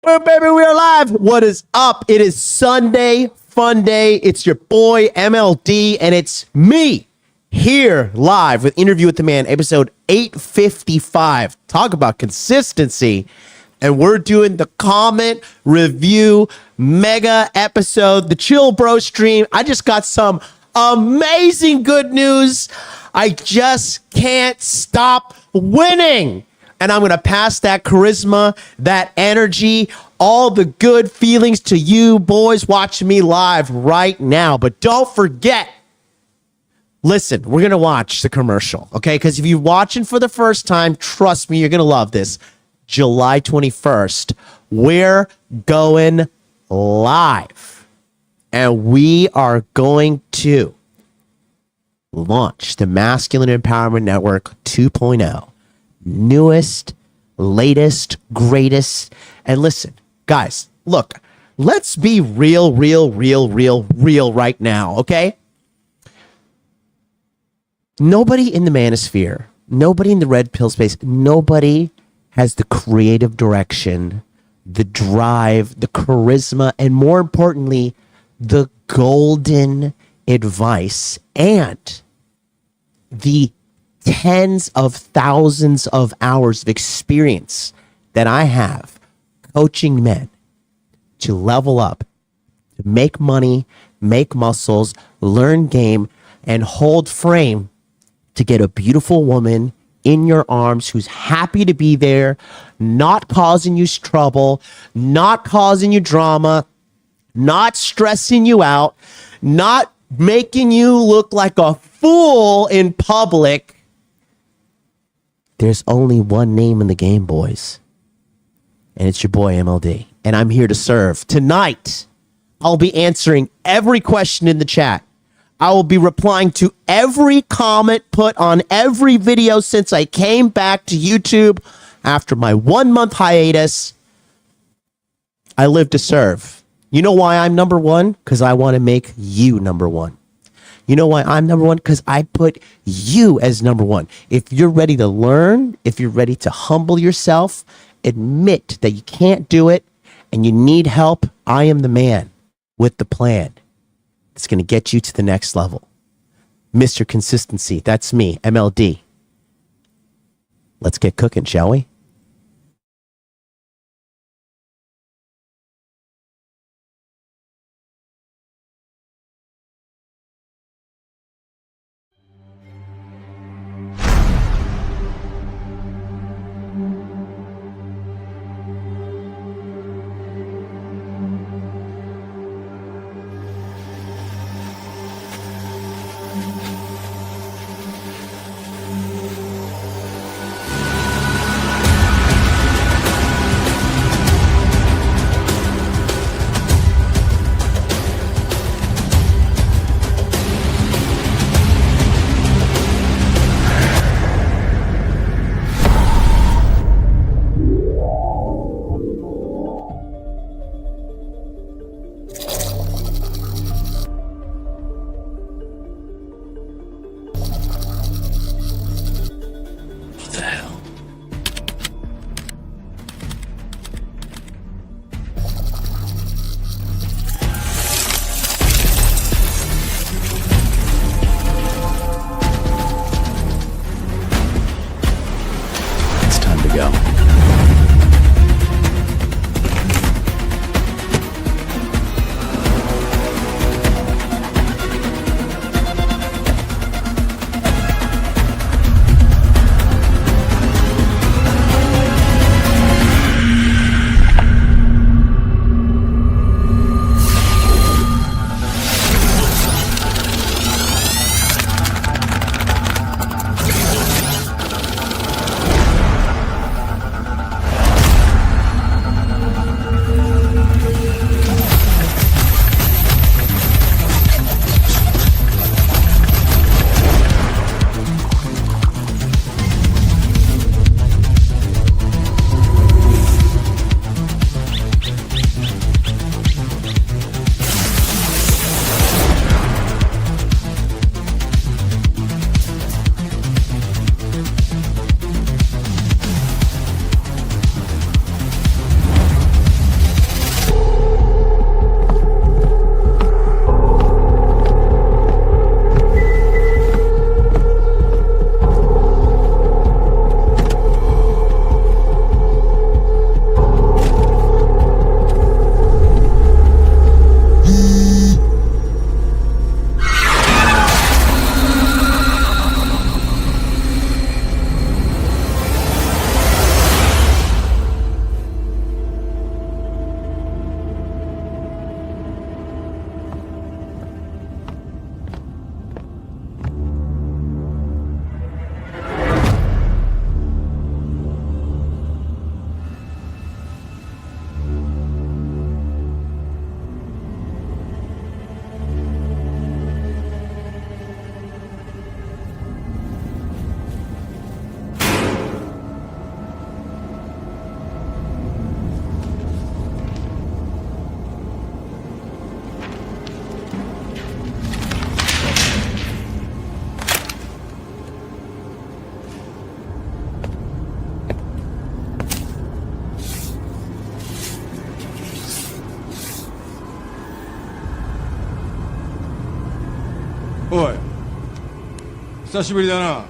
Well, baby, we are live. What is up? It is Sunday, fun day. It's your boy MLD, and it's me here live with Interview with the Man, episode 855. Talk about consistency. And we're doing the comment review mega episode, the Chill Bro stream. I just got some amazing good news. I just can't stop winning. And I'm going to pass that charisma, that energy, all the good feelings to you boys watching me live right now. But don't forget, listen, we're going to watch the commercial, okay? Because if you're watching for the first time, trust me, you're going to love this. July 21st, we're going live. And we are going to launch the Masculine Empowerment Network 2.0. Newest, latest, greatest. And listen, guys, look, let's be real right now, okay? Nobody in the manosphere, nobody in the red pill space, nobody has the creative direction, the drive, the charisma, and more importantly, the golden advice and the tens of thousands of hours of experience that I have coaching men to level up, to make money, make muscles, learn game, and hold frame to get a beautiful woman in your arms who's happy to be there, not causing you trouble, not causing you drama, not stressing you out, not making you look like a fool in public. There's only one name in the game, boys. And it's your boy, MLD. And I'm here to serve. Tonight, I'll be answering every question in the chat. I will be replying to every comment put on every video since I came back to YouTube after my 1 month hiatus. I live to serve. You know why I'm number one? Because I want to make you number one. You know why I'm number one? Because I put you as number one. If you're ready to learn, if you're ready to humble yourself, admit that you can't do it, and you need help, I am the man with the plan that's going to get you to the next level. Mr. Consistency, that's me, MLD. Let's get cooking, shall we? 久しぶりだな。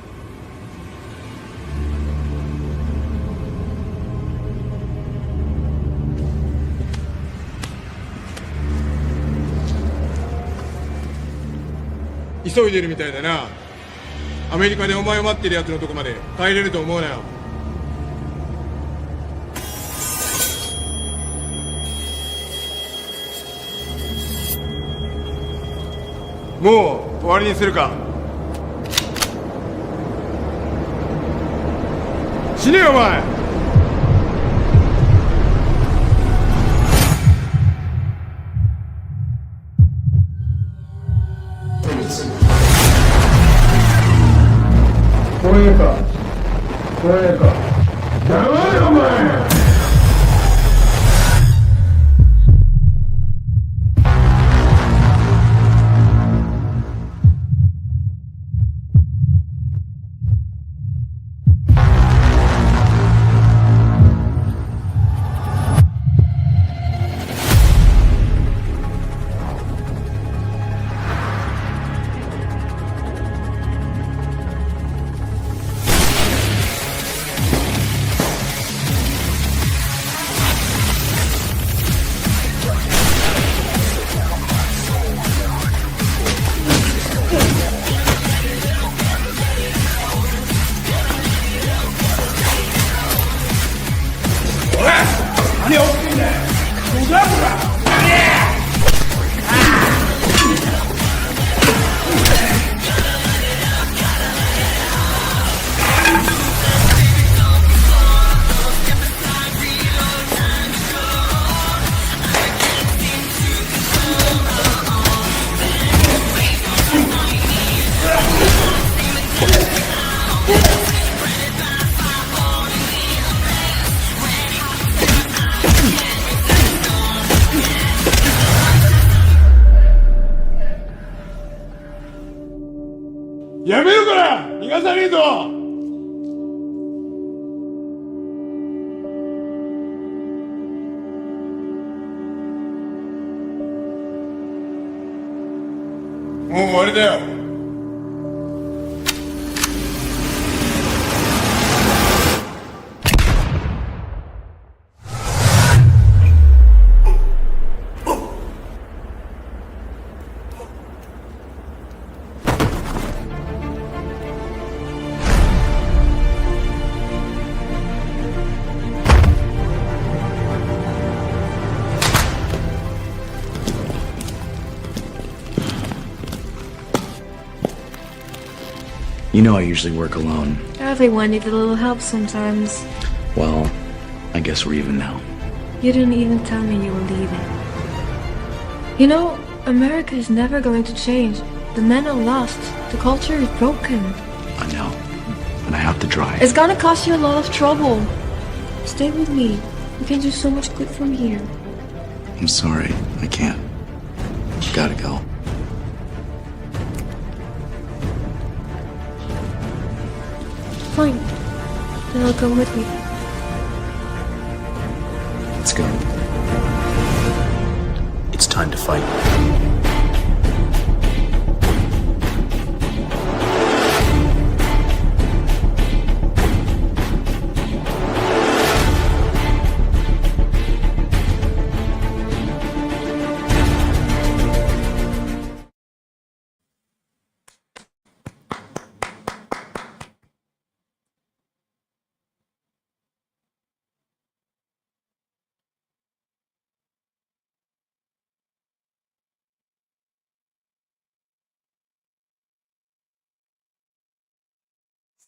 急いでるみたいだな。アメリカでお前を待ってるやつのとこまで帰れると思うなよ。もう終わりにするか。死ねよお前。これかこれか。やばいお前。やめろから逃がさねえぞ。もう終わりだよ。You know I usually work alone. Everyone needs a little help sometimes. Well, I guess we're even now. You didn't even tell me you were leaving. You know, America is never going to change. The men are lost. The culture is broken. I know, but I have to try. It's gonna cost you a lot of trouble. Stay with me. We can do so much good from here. I'm sorry, I can't. Gotta go. Fine. Then I'll come with me. Let's go. It's time to fight.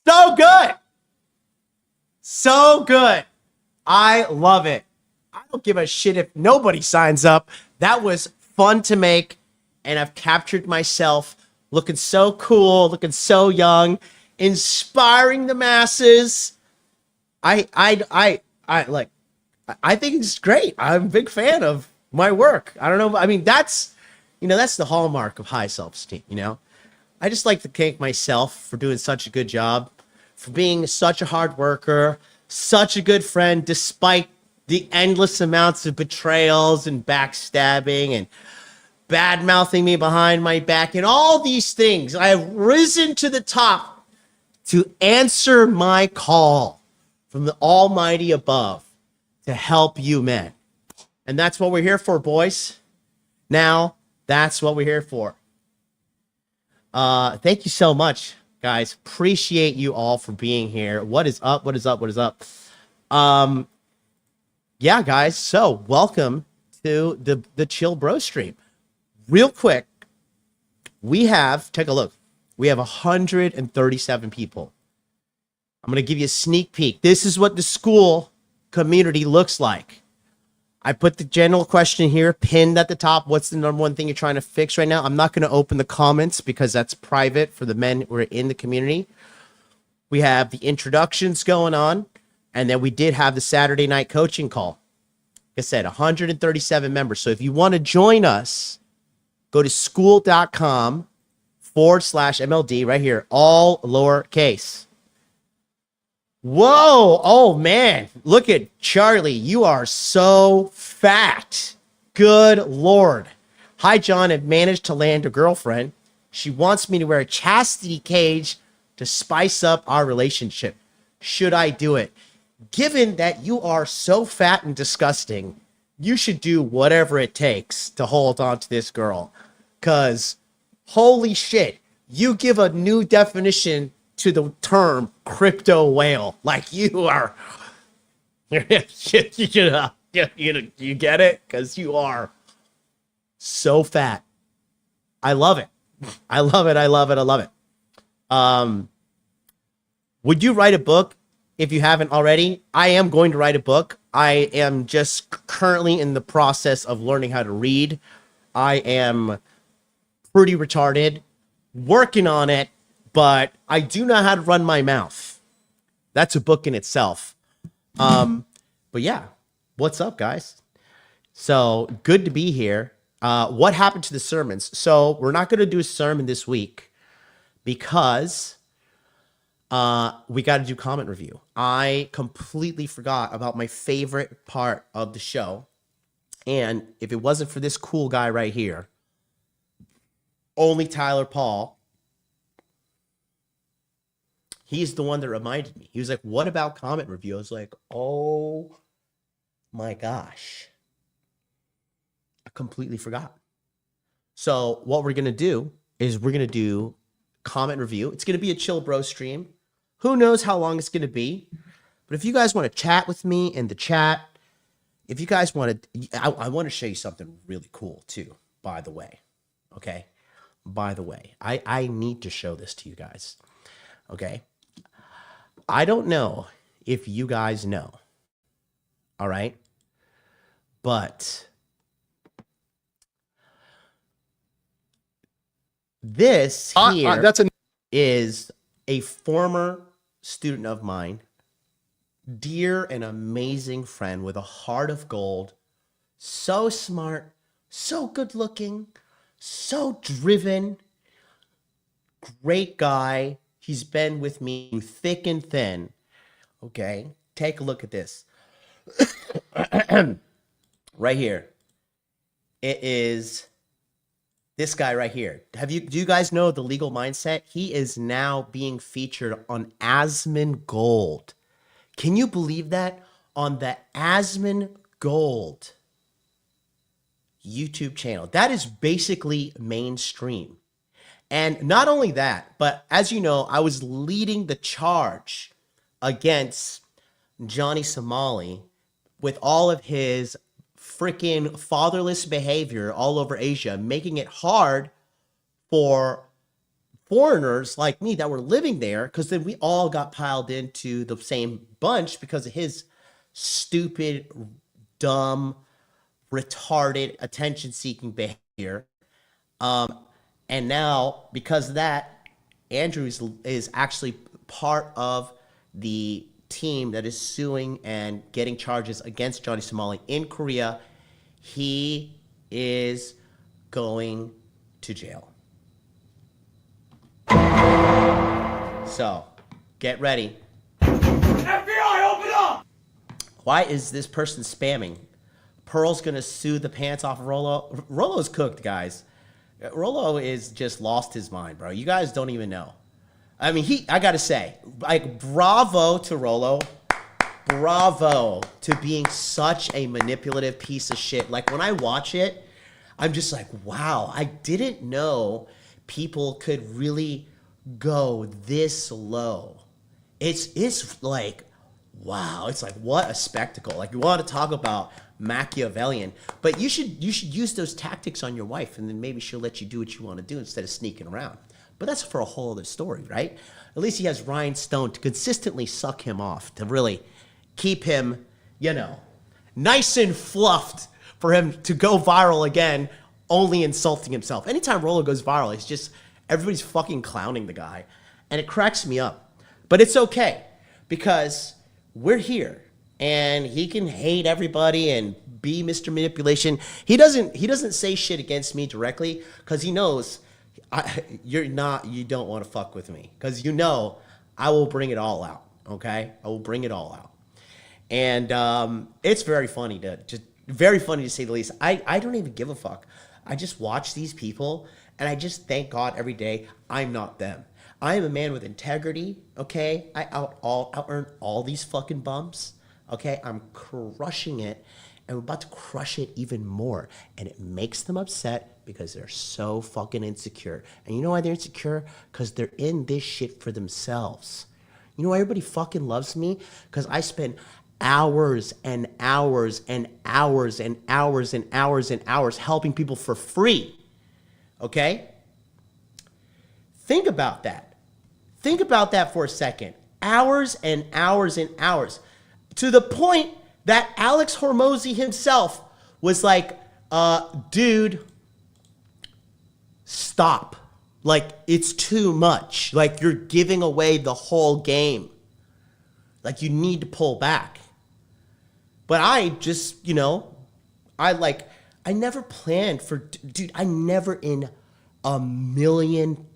So good. So good. I love it. I don't give a shit if nobody signs up. That was fun to make, and I've captured myself looking so cool, looking so young, inspiring the masses. I think it's great. I'm a big fan of my work. I don't know. I mean, that's the hallmark of high self-esteem, I just like to thank myself for doing such a good job, for being such a hard worker, such a good friend, despite the endless amounts of betrayals and backstabbing and bad-mouthing me behind my back, and all these things. I have risen to the top to answer my call from the Almighty above to help you men. And that's what we're here for, boys. Now, that's what we're here for. Thank you so much, guys. Appreciate you all for being here. What is up? What is up? What is up? Yeah, guys. So welcome to the Chill Bro stream. Real quick, we have, take a look. We have 137 people. I'm going to give you a sneak peek. This is what the Skool community looks like. I put the general question here pinned at the top. What's the number one thing you're trying to fix right now? I'm not going to open the comments because that's private for the men who are in the community. We have the introductions going on. And then we did have the Saturday night coaching call. Like I said, 137 members. So if you want to join us, go to skool.com/MLD right here, all lowercase. Whoa. Oh, man. Look at Charlie. You are so fat. Good Lord. Hi, John. I've managed to land a girlfriend. She wants me to wear a chastity cage to spice up our relationship. Should I do it? Given that you are so fat and disgusting, you should do whatever it takes to hold on to this girl. Because, holy shit, you give a new definition to the term crypto whale. Like you are, you get it? Because you are so fat. I love it. I love it. I love it. I love it. Would you write a book if you haven't already? I am going to write a book. I am just currently in the process of learning how to read. I am pretty retarded, working on it, but I do know how to run my mouth. That's a book in itself. But yeah, what's up, guys? So good to be here. What happened to the sermons? So we're not going to do a sermon this week because we got to do comment review. I completely forgot about my favorite part of the show. And if it wasn't for this cool guy right here, only Tyler Paul, he's the one that reminded me. He was like, what about comment review? I was like, oh my gosh. I completely forgot. So what we're going to do is we're going to do comment review. It's going to be a Chill Bro stream. Who knows how long it's going to be? But if you guys want to chat with me in the chat, if you guys want to, I want to show you something really cool too, by the way. Okay? By the way, I need to show this to you guys. Okay? I don't know if you guys know. All right? But this here is a former student of mine, dear and amazing friend with a heart of gold, so smart, so good looking, so driven, great guy. He's been with me through thick and thin. Okay, take a look at this. Right here. It is this guy right here. Do you guys know the Legal Mindset? He is now being featured on Asmon Gold. Can you believe that? On the Asmon Gold YouTube channel. That is basically mainstream. And not only that, but as you know, I was leading the charge against Johnny Somali with all of his freaking fatherless behavior all over Asia, making it hard for foreigners like me that were living there, because then we all got piled into the same bunch because of his stupid, dumb, retarded, attention-seeking behavior. And now, because of that, Andrew is actually part of the team that is suing and getting charges against Johnny Somali in Korea. He is going to jail. So, get ready. FBI, open up! Why is this person spamming? Pearl's gonna sue the pants off of Rollo. Rollo's cooked, guys. Rollo is just lost his mind, bro. You guys don't even know. I mean, I gotta say, like, bravo to Rollo. Bravo to being such a manipulative piece of shit. Like, when I watch it, I'm just like, wow, I didn't know people could really go this low. It's like, wow, it's like, what a spectacle. Like, you want to talk about Machiavellian, but you should use those tactics on your wife, and then maybe she'll let you do what you want to do instead of sneaking around. But that's for a whole other story, right? At least he has Ryan Stone to consistently suck him off, to really keep him, you know, nice and fluffed for him to go viral again, only insulting himself. Anytime Rollo goes viral, it's just everybody's fucking clowning the guy, and it cracks me up. But it's okay, because we're here, and he can hate everybody and be Mr. Manipulation. He doesn't say shit against me directly, because he knows you don't want to fuck with me, because you know I will bring it all out. Okay, I will bring it all out, and it's very funny to say the least. I don't even give a fuck. I just watch these people, and I just thank God every day I'm not them. I am a man with integrity, okay? I out-earn all these fucking bums, okay? I'm crushing it, and we're about to crush it even more. And it makes them upset because they're so fucking insecure. And you know why they're insecure? Because they're in this shit for themselves. You know why everybody fucking loves me? Because I spend hours and hours and hours and hours and hours and hours helping people for free, okay? Think about that. Think about that for a second. Hours and hours and hours. To the point that Alex Hormozy himself was like, dude, stop. Like, it's too much. Like, you're giving away the whole game. Like, you need to pull back. But I just, you know, I never planned for, dude, I never in a million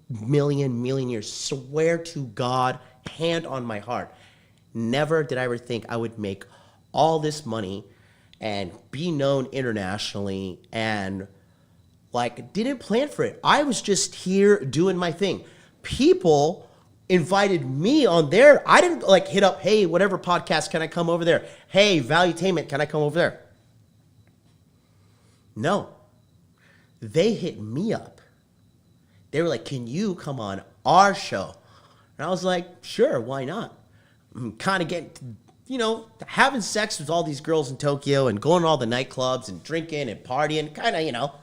years, swear to God, hand on my heart, never did I ever think I would make all this money and be known internationally, and like, didn't plan for it. I was just here doing my thing. People invited me on there. I didn't like hit up, hey, whatever podcast, can I come over there? Hey, Valuetainment, can I come over there? No. They hit me up. They were like, can you come on our show? And I was like, sure, why not? I'm kind of getting, you know, having sex with all these girls in Tokyo and going to all the nightclubs and drinking and partying, kind of, you know.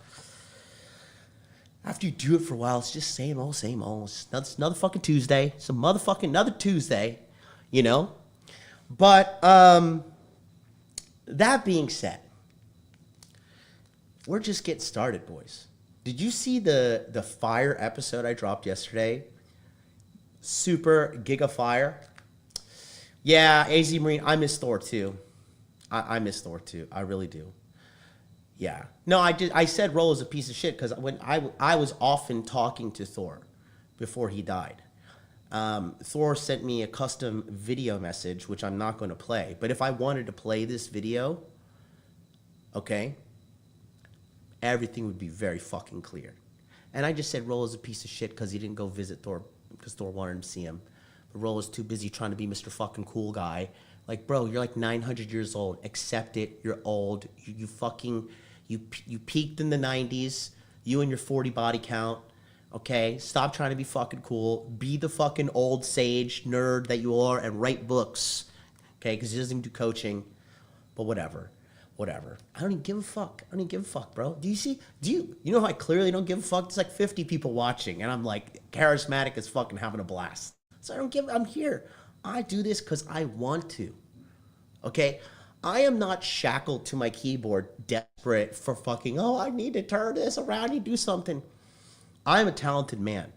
After you do it for a while, it's just same old, same old. It's another fucking Tuesday. It's a motherfucking another Tuesday, you know. But that being said, we're just getting started, boys. Did you see the fire episode I dropped yesterday? Super giga fire. Yeah, AZ Marine, I miss Thor too. I miss Thor too. I really do. Yeah. No, I did. I said Rollo's a piece of shit because when I was often talking to Thor before he died. Thor sent me a custom video message, which I'm not going to play. But if I wanted to play this video, okay, everything would be very fucking clear. And I just said Rollo's a piece of shit because he didn't go visit Thor because Thor wanted him to see him. But Rollo's too busy trying to be Mr. fucking cool guy. Like, bro, you're like 900 years old. Accept it. You're old. You peaked in the 90s. You and your 40 body count. Okay? Stop trying to be fucking cool. Be the fucking old sage nerd that you are and write books. Okay? Because he doesn't even do coaching. But whatever. I don't even give a fuck. Bro. You know how I clearly don't give a fuck? There's like 50 people watching, and I'm like charismatic as fucking having a blast. So I'm here. I do this because I want to. Okay? I am not shackled to my keyboard, desperate for fucking, oh, I need to turn this around and do something. I'm a talented man.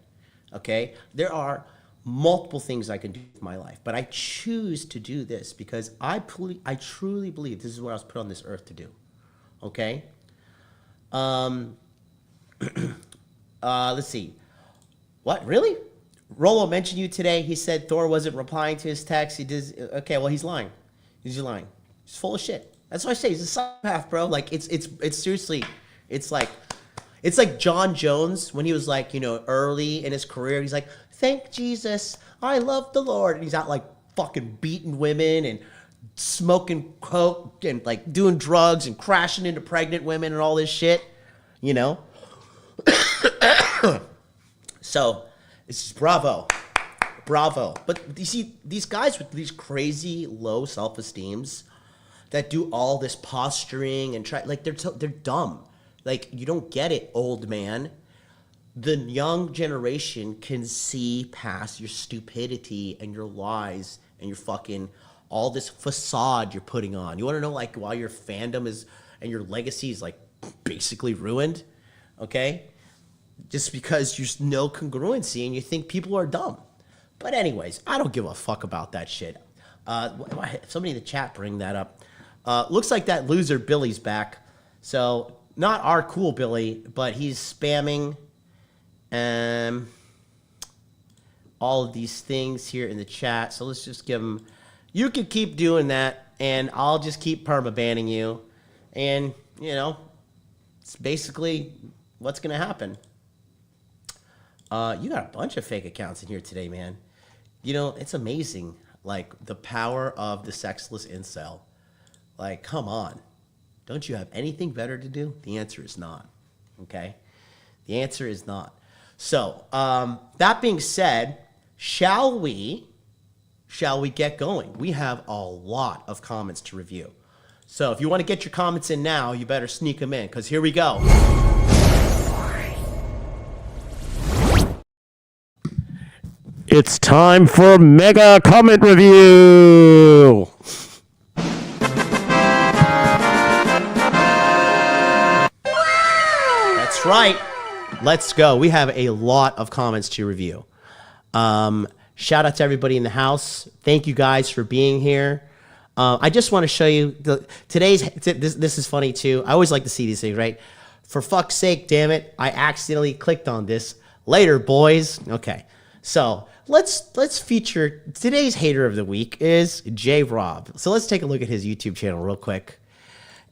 Okay? There are multiple things I can do with my life, but I choose to do this because I truly believe this is what I was put on this earth to do. Okay? Let's see. What? Really? Rollo mentioned you today. He said Thor wasn't replying to his text. He did. Okay, well, he's lying. He's lying. He's full of shit. That's what I say. He's a psychopath, bro. Like it's seriously, it's like John Jones when he was like, you know, early in his career. He's like, thank Jesus, I love the Lord, and he's out like fucking beating women and smoking coke and like doing drugs and crashing into pregnant women and all this shit, you know. So it's just bravo. But you see, these guys with these crazy low self-esteems that do all this posturing and try, like they're dumb. Like, you don't get it, old man. The young generation can see past your stupidity and your lies and your fucking all this facade you're putting on. You want to know like why your fandom is and your legacy is like basically ruined? Okay? Just because there's no congruency and you think people are dumb. But anyways, I don't give a fuck about that shit. Somebody in the chat bring that up. Looks like that loser Billy's back. So not our cool Billy, but he's spamming all of these things here in the chat. So let's just give him. You can keep doing that, and I'll just keep perma-banning you. And, you know, it's basically what's going to happen. You got a bunch of fake accounts in here today, man. You know, it's amazing, like, the power of the sexless incel. Like, come on. Don't you have anything better to do? The answer is not, okay? The answer is not. So, that being said, shall we get going? We have a lot of comments to review. So if you want to get your comments in now, you better sneak them in, because here we go. It's time for Mega Comment Review. That's right. Let's go. We have a lot of comments to review. Shout out to everybody in the house. Thank you guys for being here. I just want to show you this is funny too. I always like to see these things, right? For fuck's sake, damn it, I accidentally clicked on this. Later, boys. Okay. So let's feature today's hater of the week is JayRob. So let's take a look at his YouTube channel real quick.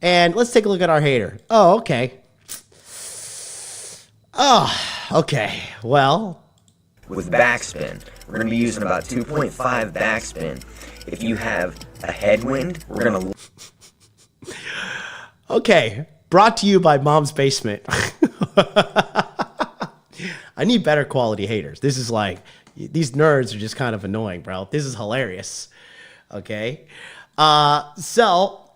And let's take a look at our hater. Oh, okay. Oh, okay. Well, with backspin, we're going to be using about 2.5 backspin. If you have a headwind, we're going to... Okay. Brought to you by Mom's Basement. I need better quality haters. This is like, these nerds are just kind of annoying, bro. This is hilarious. Okay. So,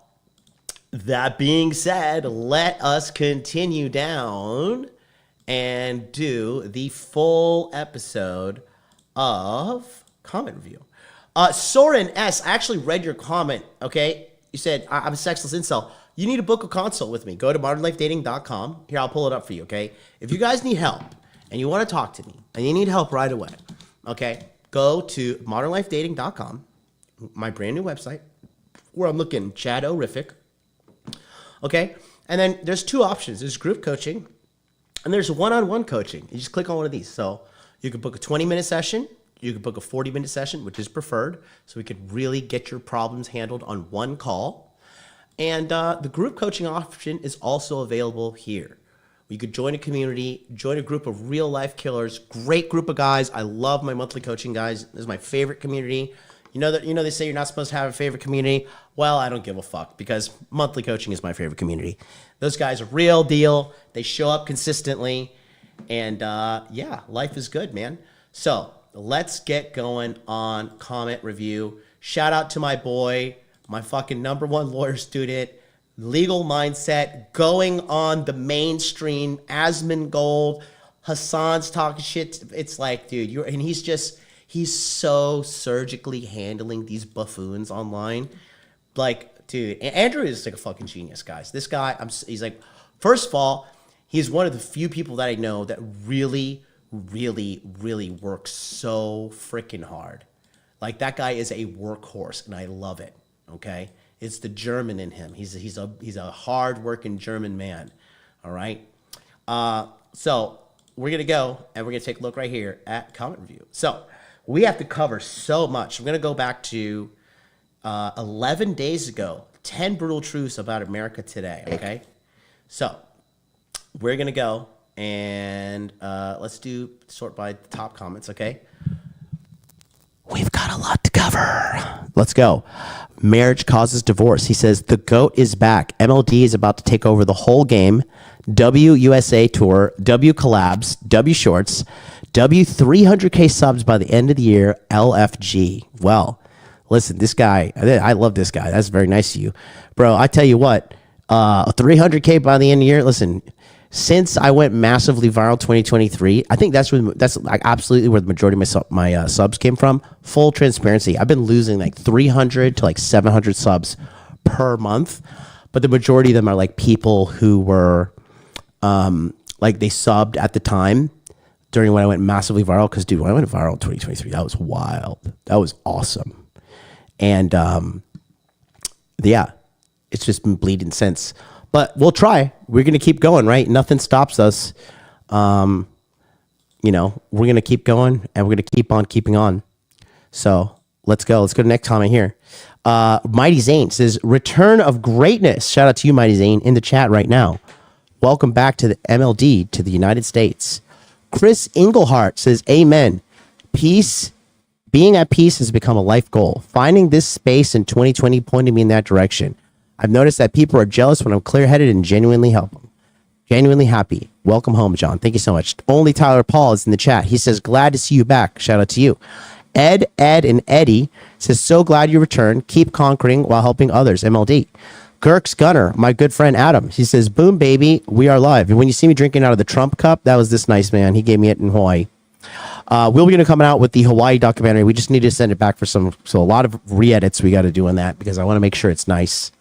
that being said, let us continue down and do the full episode of comment review. Soren S, I actually read your comment, okay? You said, I'm a sexless incel. You need to book a consult with me. Go to modernlifedating.com. Here, I'll pull it up for you, okay? If you guys need help and you want to talk to me and you need help right away, okay, go to modernlifedating.com, my brand new website, where I'm looking Chad-orific, okay? And then there's two options. There's group coaching and there's one-on-one coaching. You just click on one of these. So you can book a 20-minute session. You can book a 40-minute session, which is preferred, so we could really get your problems handled on one call. And the group coaching option is also available here. You could join a community, join a group of real-life killers, great group of guys. I love my monthly coaching guys. This is my favorite community. You know they say you're not supposed to have a favorite community. Well, I don't give a fuck because monthly coaching is my favorite community. Those guys are real deal. They show up consistently. And yeah, life is good, man. So let's get going on comment review. Shout out to my boy, my fucking #1 lawyer student, Legal Mindset, going on the mainstream, Asmongold, Hassan's talking shit. It's like, dude, he's so surgically handling these buffoons online. Like, dude, Andrew is like a fucking genius, guys. This guy, he's like, first of all, he's one of the few people that I know that really works so freaking hard. Like, that guy is a workhorse, and I love it. Okay, it's the German in him. He's a hard-working German man. All right. So we're gonna go and we're gonna take a look right here at comment review. So we have to cover so much. I'm gonna go back to 11 days ago. 10 brutal truths about America today, okay? So, we're going to go and let's do sort by the top comments, okay? We've got a lot to cover. Let's go. Marriage causes divorce. He says, the GOAT is back. MLD is about to take over the whole game. WUSA Tour, W Collabs, W Shorts, W 300K subs by the end of the year, LFG. Well, listen, this guy, I love this guy. That's very nice of you. Bro, I tell you what, 300K by the end of the year, listen, since I went massively viral 2023, I think that's like absolutely where the majority of my subs came from. Full transparency. I've been losing like 300 to like 700 subs per month, but the majority of them are like people who were like they subbed at the time during when I went massively viral. Because dude, when I went viral in 2023, that was wild. That was awesome. And yeah, it's just been bleeding since. But we'll try. We're going to keep going, right? Nothing stops us. You know, we're going to keep going and we're going to keep on keeping on. So let's go. Let's go to the next comment here. Mighty Zane says, return of greatness. Shout out to you, Mighty Zane, in the chat right now. Welcome back to the MLD, to the United States. Chris Englehart says, amen. Peace. Being at peace has become a life goal. Finding this space in 2020 pointed me in that direction. I've noticed that people are jealous when I'm clear-headed and genuinely help them. Genuinely happy. Welcome home, John. Thank you so much. Only Tyler Paul is in the chat. He says, glad to see you back. Shout out to you. Ed, and Eddie says, so glad you returned. Keep conquering while helping others. MLD. Girks Gunner, my good friend Adam. He says, boom, baby. We are live. And when you see me drinking out of the Trump cup, that was this nice man. He gave me it in Hawaii. We'll be going to come out with the Hawaii documentary. We just need to send it back for so a lot of re-edits we got to do on that because I want to make sure it's nice.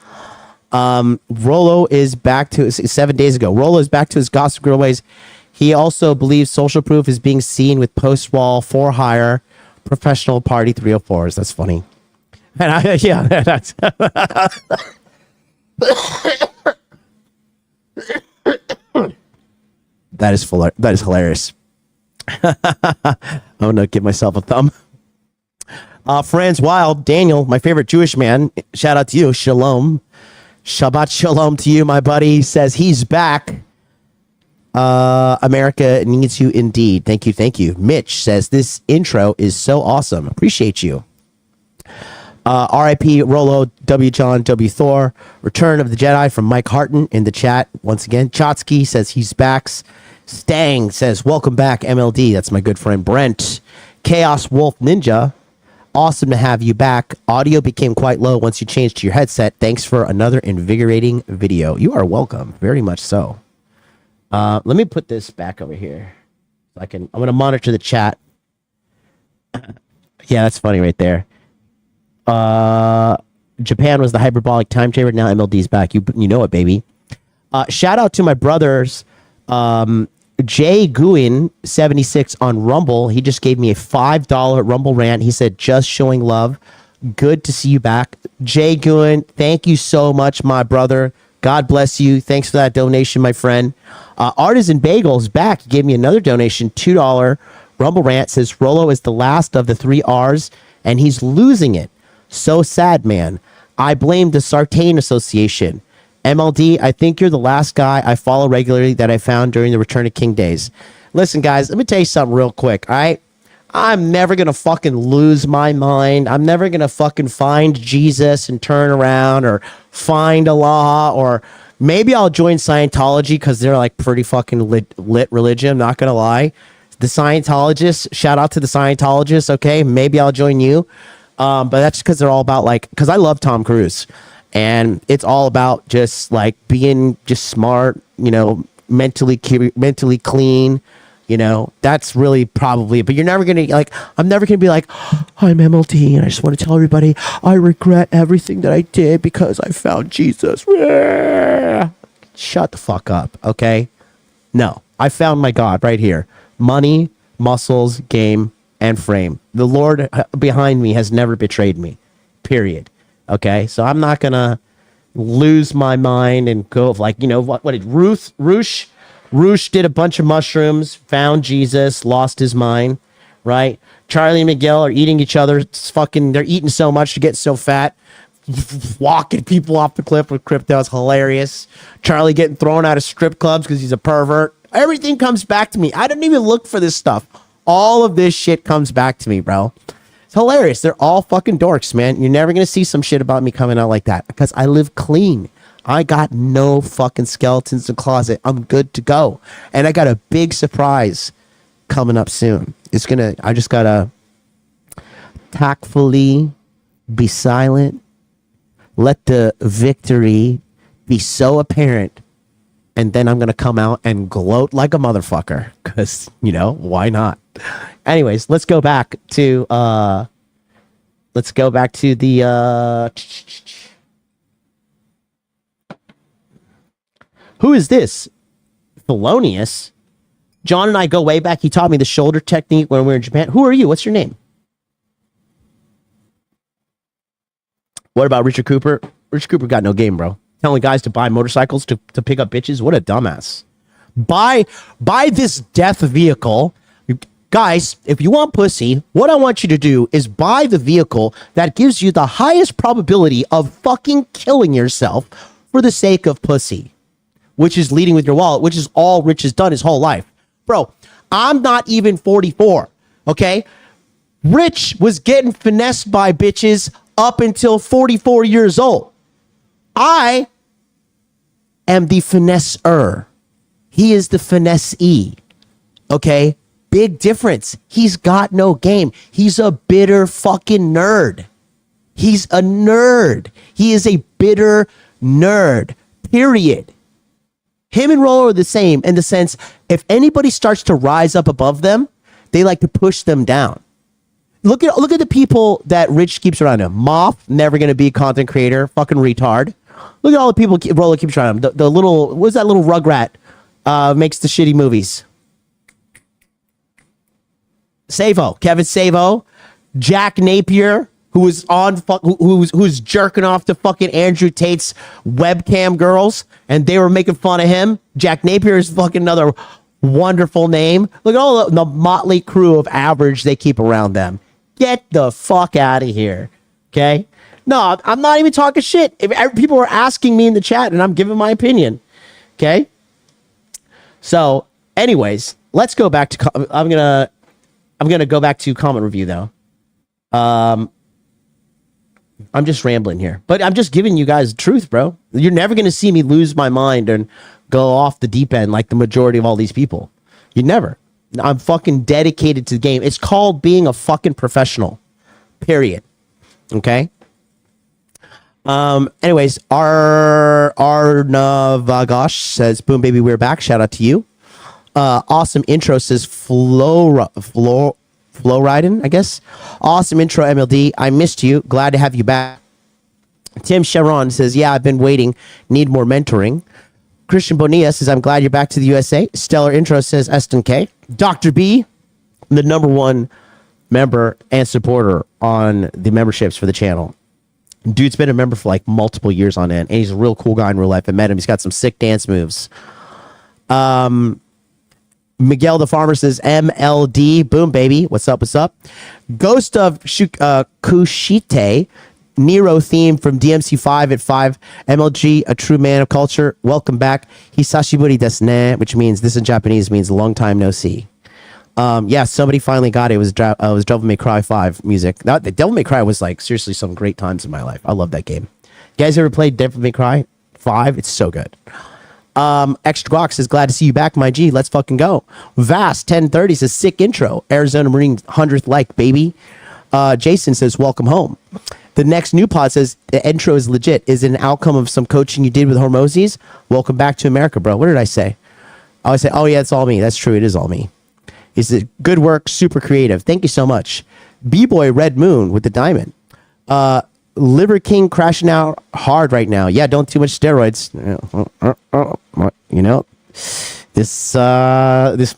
Rollo is back to 7 days ago. Rollo is back to his Gossip Girl ways. He also believes social proof is being seen with post-wall for hire professional party 304s. That's funny. And yeah, that's that is hilarious. I'm gonna give myself a thumb. Franz Wild, Daniel, my favorite Jewish man. Shout out to you. Shalom. Shabbat shalom to you, my buddy. He says he's back. America needs you indeed. Thank you. Thank you. Mitch says this intro is so awesome. Appreciate you. RIP Rollo, W John, W Thor. Return of the Jedi from Mike Harton in the chat. Once again, Chotsky says he's back. Stang says welcome back, MLD. That's my good friend Brent. Chaos Wolf Ninja. Awesome to have you back. Audio became quite low once you changed to your headset. Thanks for another invigorating video. You are welcome. Very much so. Let me put this back over here. I'm going to monitor the chat. Yeah, that's funny right there. Japan was the hyperbolic time chamber. Now MLD's back. You know it, baby. Shout out to my brothers. Jay Guin 76 on Rumble. He just gave me a $5 Rumble rant. He said, just showing love. Good to see you back. Jay Guin, thank you so much, my brother. God bless you. Thanks for that donation, my friend. Artisan Bagels back. He gave me another donation, $2 Rumble rant. Says Rollo is the last of the 3 R's and he's losing it. So sad, man. I blame the Sartain Association. MLD, I think you're the last guy I follow regularly that I found during the Return of King days. Listen, guys, let me tell you something real quick, all right? I'm never going to fucking lose my mind. I'm never going to fucking find Jesus and turn around or find Allah, or maybe I'll join Scientology because they're like pretty fucking lit religion, not going to lie. The Scientologists, shout out to the Scientologists, okay? Maybe I'll join you. But that's because they're all about because I love Tom Cruise. And it's all about just like being just smart, you know, mentally clean, you know, that's really probably, but you're never going to I'm never going to be like, I'm MLD and I just want to tell everybody I regret everything that I did because I found Jesus. Shut the fuck up. Okay. No, I found my God right here. Money, muscles, game, and frame. The Lord behind me has never betrayed me, period. Okay, so I'm not gonna lose my mind and go what did Roosh did a bunch of mushrooms, found Jesus, lost his mind, right? Charlie and Miguel are eating each other. They're eating so much to get so fat. walking people off the cliff with crypto. It's hilarious. Charlie getting thrown out of strip clubs because he's a pervert. Everything comes back to me. I didn't even look for this stuff. All of this shit comes back to me, bro. It's hilarious. They're all fucking dorks, man. You're never going to see some shit about me coming out like that because I live clean. I got no fucking skeletons in the closet. I'm good to go. And I got a big surprise coming up soon. I just got to tactfully be silent. Let the victory be so apparent. And then I'm going to come out and gloat like a motherfucker. Because, why not? Anyways, let's go back to the who is this? Thelonious. John and I go way back. He taught me the shoulder technique when we were in Japan. Who are you? What's your name? What about Richard Cooper? Richard Cooper got no game, bro. Telling guys to buy motorcycles to pick up bitches. What a dumbass. Buy this death vehicle. Guys, if you want pussy, what I want you to do is buy the vehicle that gives you the highest probability of fucking killing yourself for the sake of pussy, which is leading with your wallet, which is all Rich has done his whole life. Bro, I'm not even 44, okay? Rich was getting finessed by bitches up until 44 years old. I am the finesser. He is the finesse-e, okay? Big difference. He's got no game. He's a bitter fucking nerd. He's a nerd. He is a bitter nerd, period. Him and Rollo are the same in the sense, if anybody starts to rise up above them, they like to push them down. Look at the people that Rich keeps around him. Moff, never going to be a content creator, fucking retard. Look at all the people Rollo keeps around him. The little, what's that little rugrat makes the shitty movies? Savo, Kevin Savo, Jack Napier, who was who's jerking off to fucking Andrew Tate's webcam girls, and they were making fun of him. Jack Napier is fucking another wonderful name. Look at all the motley crew of average they keep around them. Get the fuck out of here, okay? No, I'm not even talking shit. People are asking me in the chat, and I'm giving my opinion, okay? So, anyways, let's go back to. I'm gonna go back to comment review though. I'm just rambling here, but I'm just giving you guys the truth, bro. You're never gonna see me lose my mind and go off the deep end like the majority of all these people. You never. I'm fucking dedicated to the game. It's called being a fucking professional. Period. Okay. Anyways, Arnavagash says, "Boom, baby, we're back." Shout out to you. Awesome intro says flow riding, I guess. Awesome intro, MLD. I missed you. Glad to have you back. Tim Sharon says, "Yeah, I've been waiting. Need more mentoring." Christian Bonilla says, "I'm glad you're back to the USA." Stellar intro says Eston K. Dr. B, the #1 member and supporter on the memberships for the channel. Dude's been a member for like multiple years on end, and he's a real cool guy in real life. I met him. He's got some sick dance moves. Miguel the Farmer says, MLD, boom, baby. What's up? What's up? Ghost of Kushite, Nero theme from DMC5 at 5. MLG, a true man of culture. Welcome back. Hisashiburi desu ne, which means this in Japanese means long time no see. Yeah, somebody finally got it. It was Devil May Cry 5 music. The Devil May Cry was like seriously some great times in my life. I love that game. You guys ever played Devil May Cry 5? It's so good. Extra Guac says, "Glad to see you back, my G. Let's fucking go." Vast 1030 says, "Sick intro. Arizona Marine 100th like, baby." Jason says, "Welcome home." The next new pod says, "The intro is legit. Is it an outcome of some coaching you did with Hormozis? Welcome back to America, bro." What did I say? I always say, "Oh yeah, it's all me." That's true. It is all me. Is it good work? Super creative. Thank you so much. B-Boy Red Moon with the diamond. Liver King crashing out hard right now. Yeah, don't too much steroids. You know, this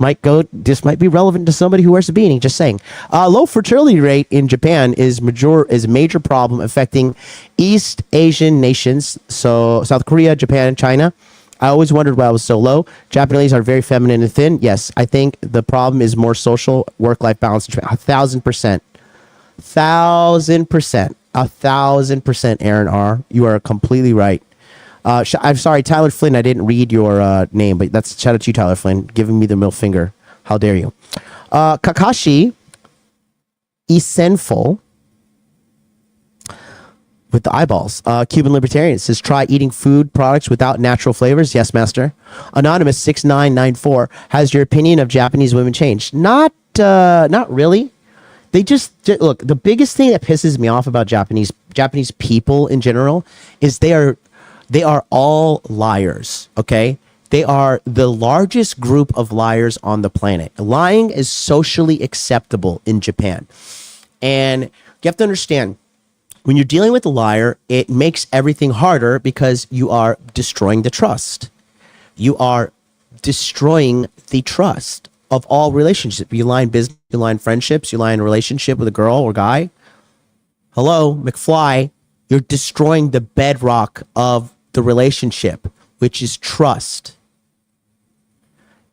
might be relevant to somebody who wears a beanie. Just saying. Low fertility rate in Japan is a major problem affecting East Asian nations. So South Korea, Japan, and China. I always wondered why it was so low. Japanese are very feminine and thin. Yes, I think the problem is more social work-life balance. 1,000%. 1,000%. 1,000%, Aaron R. You are completely right. I'm sorry, Tyler Flynn. I didn't read your name, but that's shout out to you, Tyler Flynn, giving me the middle finger. How dare you? Kakashi Isenful with the eyeballs. Cuban Libertarian says, try eating food products without natural flavors. Yes, master. Anonymous 6994 has your opinion of Japanese women changed? Not really. They just look. The biggest thing that pisses me off about Japanese people in general is they are all liars. Okay, they are the largest group of liars on the planet. Lying is socially acceptable in Japan, and you have to understand, when you're dealing with a liar, it makes everything harder because you are destroying the trust. You are destroying the trust of all relationships. You lie in business, you lie in friendships, you lie in a relationship with a girl or guy. Hello, McFly, you're destroying the bedrock of the relationship, which is trust.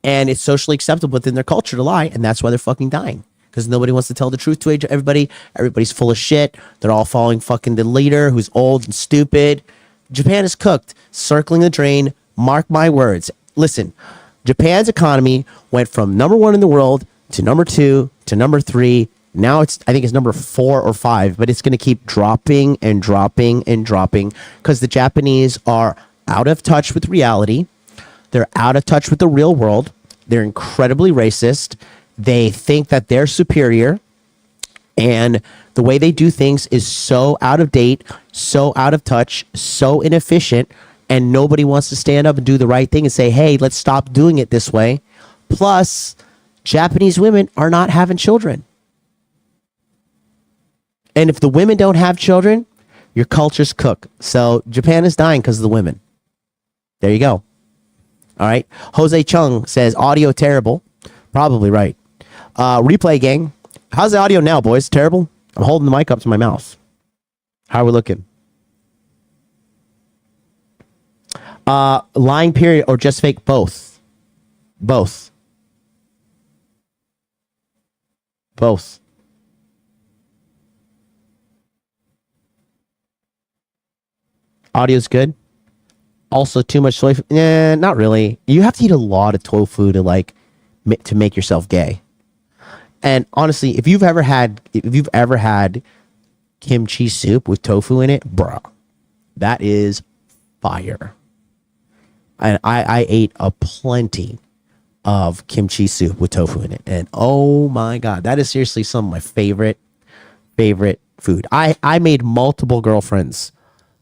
And it's socially acceptable within their culture to lie, and that's why they're fucking dying. Because nobody wants to tell the truth to everybody. Everybody's full of shit. They're all following fucking the leader who's old and stupid. Japan is cooked, circling the drain. Mark my words. Listen, Japan's economy went from number 1 in the world to number 2 to number 3. Now I think it's number 4 or 5, but it's going to keep dropping and dropping and dropping because the Japanese are out of touch with reality. They're out of touch with the real world. They're incredibly racist. They think that they're superior, and the way they do things is so out of date, so out of touch, so inefficient, and nobody wants to stand up and do the right thing and say, hey, let's stop doing it this way. Plus, Japanese women are not having children. And if the women don't have children, your culture's cooked. So Japan is dying because of the women. There you go. All right. Jose Chung says, audio terrible. Probably right. Replay gang. How's the audio now, boys? Terrible? I'm holding the mic up to my mouth. How are we looking? Lying period or just fake? Both. Both. Both. Audio's good. Also, too much soy. Not really. You have to eat a lot of tofu to make yourself gay. And honestly, if you've ever had kimchi soup with tofu in it, bruh, that is fire. And I ate a plenty of kimchi soup with tofu in it, and oh my god, that is seriously some of my favorite food. I made multiple girlfriends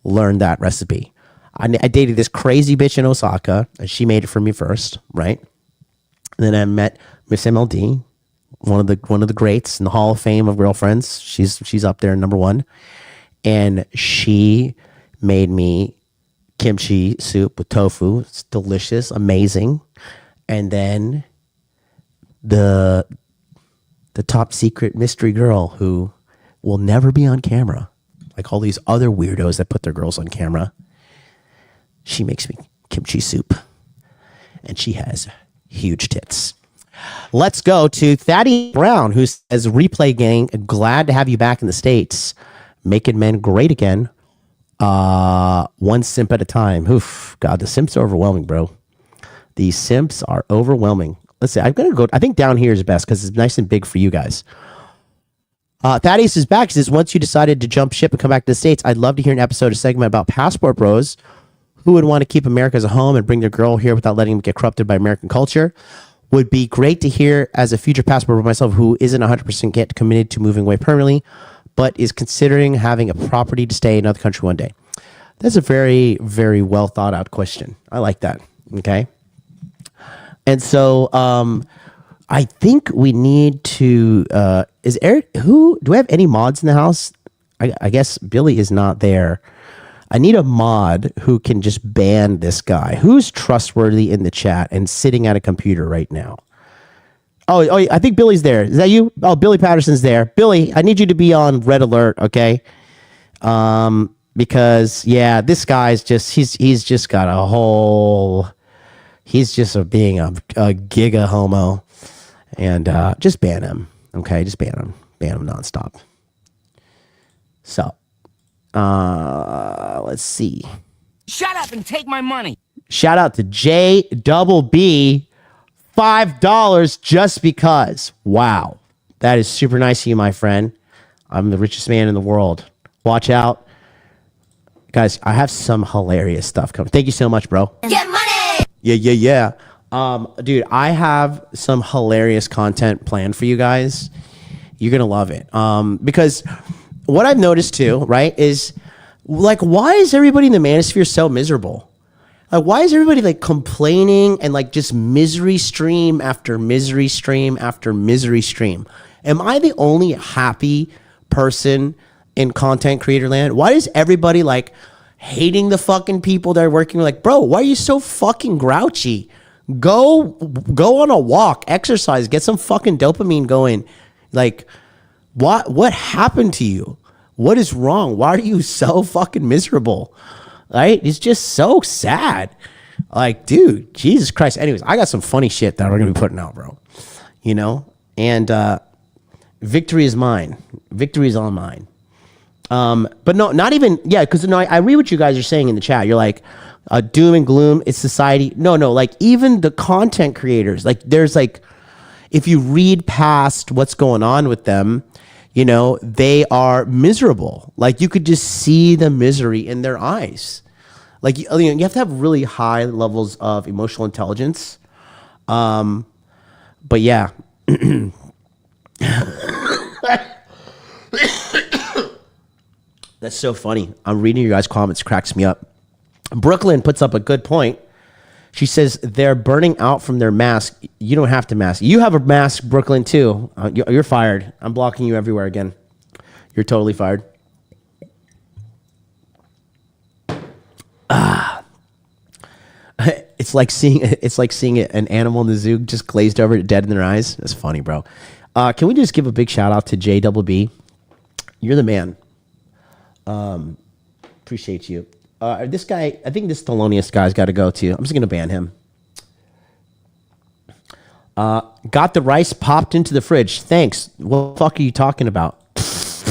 learn that recipe. I dated this crazy bitch in Osaka, and she made it for me first, right? And then I met Miss MLD, one of the greats in the Hall of Fame of girlfriends. She's up there number 1, and she made me kimchi soup with tofu. It's delicious, amazing. And then the top secret mystery girl who will never be on camera, like all these other weirdos that put their girls on camera. She makes me kimchi soup, and she has huge tits. Let's go to Thaddeus Brown, who says, replay gang, glad to have you back in the States. Making men great again. One simp at a time. Oof, God, the simps are overwhelming, bro. The simps are overwhelming. Let's see, I'm going to go, I think down here is best because it's nice and big for you guys. Thaddeus is back. He says, once you decided to jump ship and come back to the States, I'd love to hear an episode, a segment about passport bros who would want to keep America as a home and bring their girl here without letting them get corrupted by American culture. Would be great to hear as a future passport bro myself who isn't 100% get committed to moving away permanently, but is considering having a property to stay in another country one day. That's a very, very well thought out question. I like that. Okay. And so I think we need to, is Eric, do we have any mods in the house? I guess Billy is not there. I need a mod who can just ban this guy. Who's trustworthy in the chat and sitting at a computer right now? Oh, I think Billy's there. Is that you? Oh, Billy Patterson's there. Billy, I need you to be on red alert, okay? Because yeah, this guy's just he's just got a whole. He's just being a giga homo, and just ban him, okay? Just ban him nonstop. So Let's see. Shut up and take my money. Shout out to JBB, $5 just because. Wow. That is super nice of you, my friend. I'm the richest man in the world. Watch out. Guys, I have some hilarious stuff coming. Thank you so much, bro. Get money! Yeah. Dude, I have some hilarious content planned for you guys. You're going to love it. Because what I've noticed too, right, is like, why is everybody in the manosphere so miserable? Like, why is everybody like complaining and like just misery stream after misery stream after misery stream? Am I the only happy person in content creator land? Why is everybody like hating the fucking people that are working? Like, bro, why are you so fucking grouchy? Go on a walk, exercise, get some fucking dopamine going. Like, what happened to you? What is wrong? Why are you so fucking miserable? Right? It's just so sad. Like, dude, Jesus Christ. Anyways, I got some funny shit that we're gonna be putting out, bro. You know? And victory is mine. Victory is all mine. But no, not even, yeah, because no, I read what you guys are saying in the chat. You're like, doom and gloom, it's society. No, like even the content creators, like there's like, if you read past what's going on with them, you know, they are miserable. Like you could just see the misery in their eyes. Like you have to have really high levels of emotional intelligence. But yeah. That's so funny. I'm reading your guys' comments, cracks me up. Brooklyn puts up a good point. She says they're burning out from their mask. You don't have to mask. You have a mask, Brooklyn, too. You're fired. I'm blocking you everywhere again. You're totally fired. It's like seeing an animal in the zoo just glazed over, dead in their eyes. That's funny, bro. Can we just give a big shout out to JBB? You're the man. Appreciate you. This guy, I think this Thelonious guy's got to go too. I'm just going to ban him. Got the rice popped into the fridge. Thanks. What the fuck are you talking about?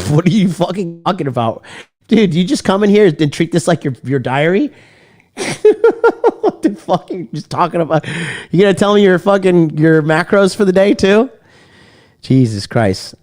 What are you fucking talking about? Dude, you just come in here and treat this like your diary? What the fuck are you just talking about? You going to tell me your macros for the day too? Jesus Christ.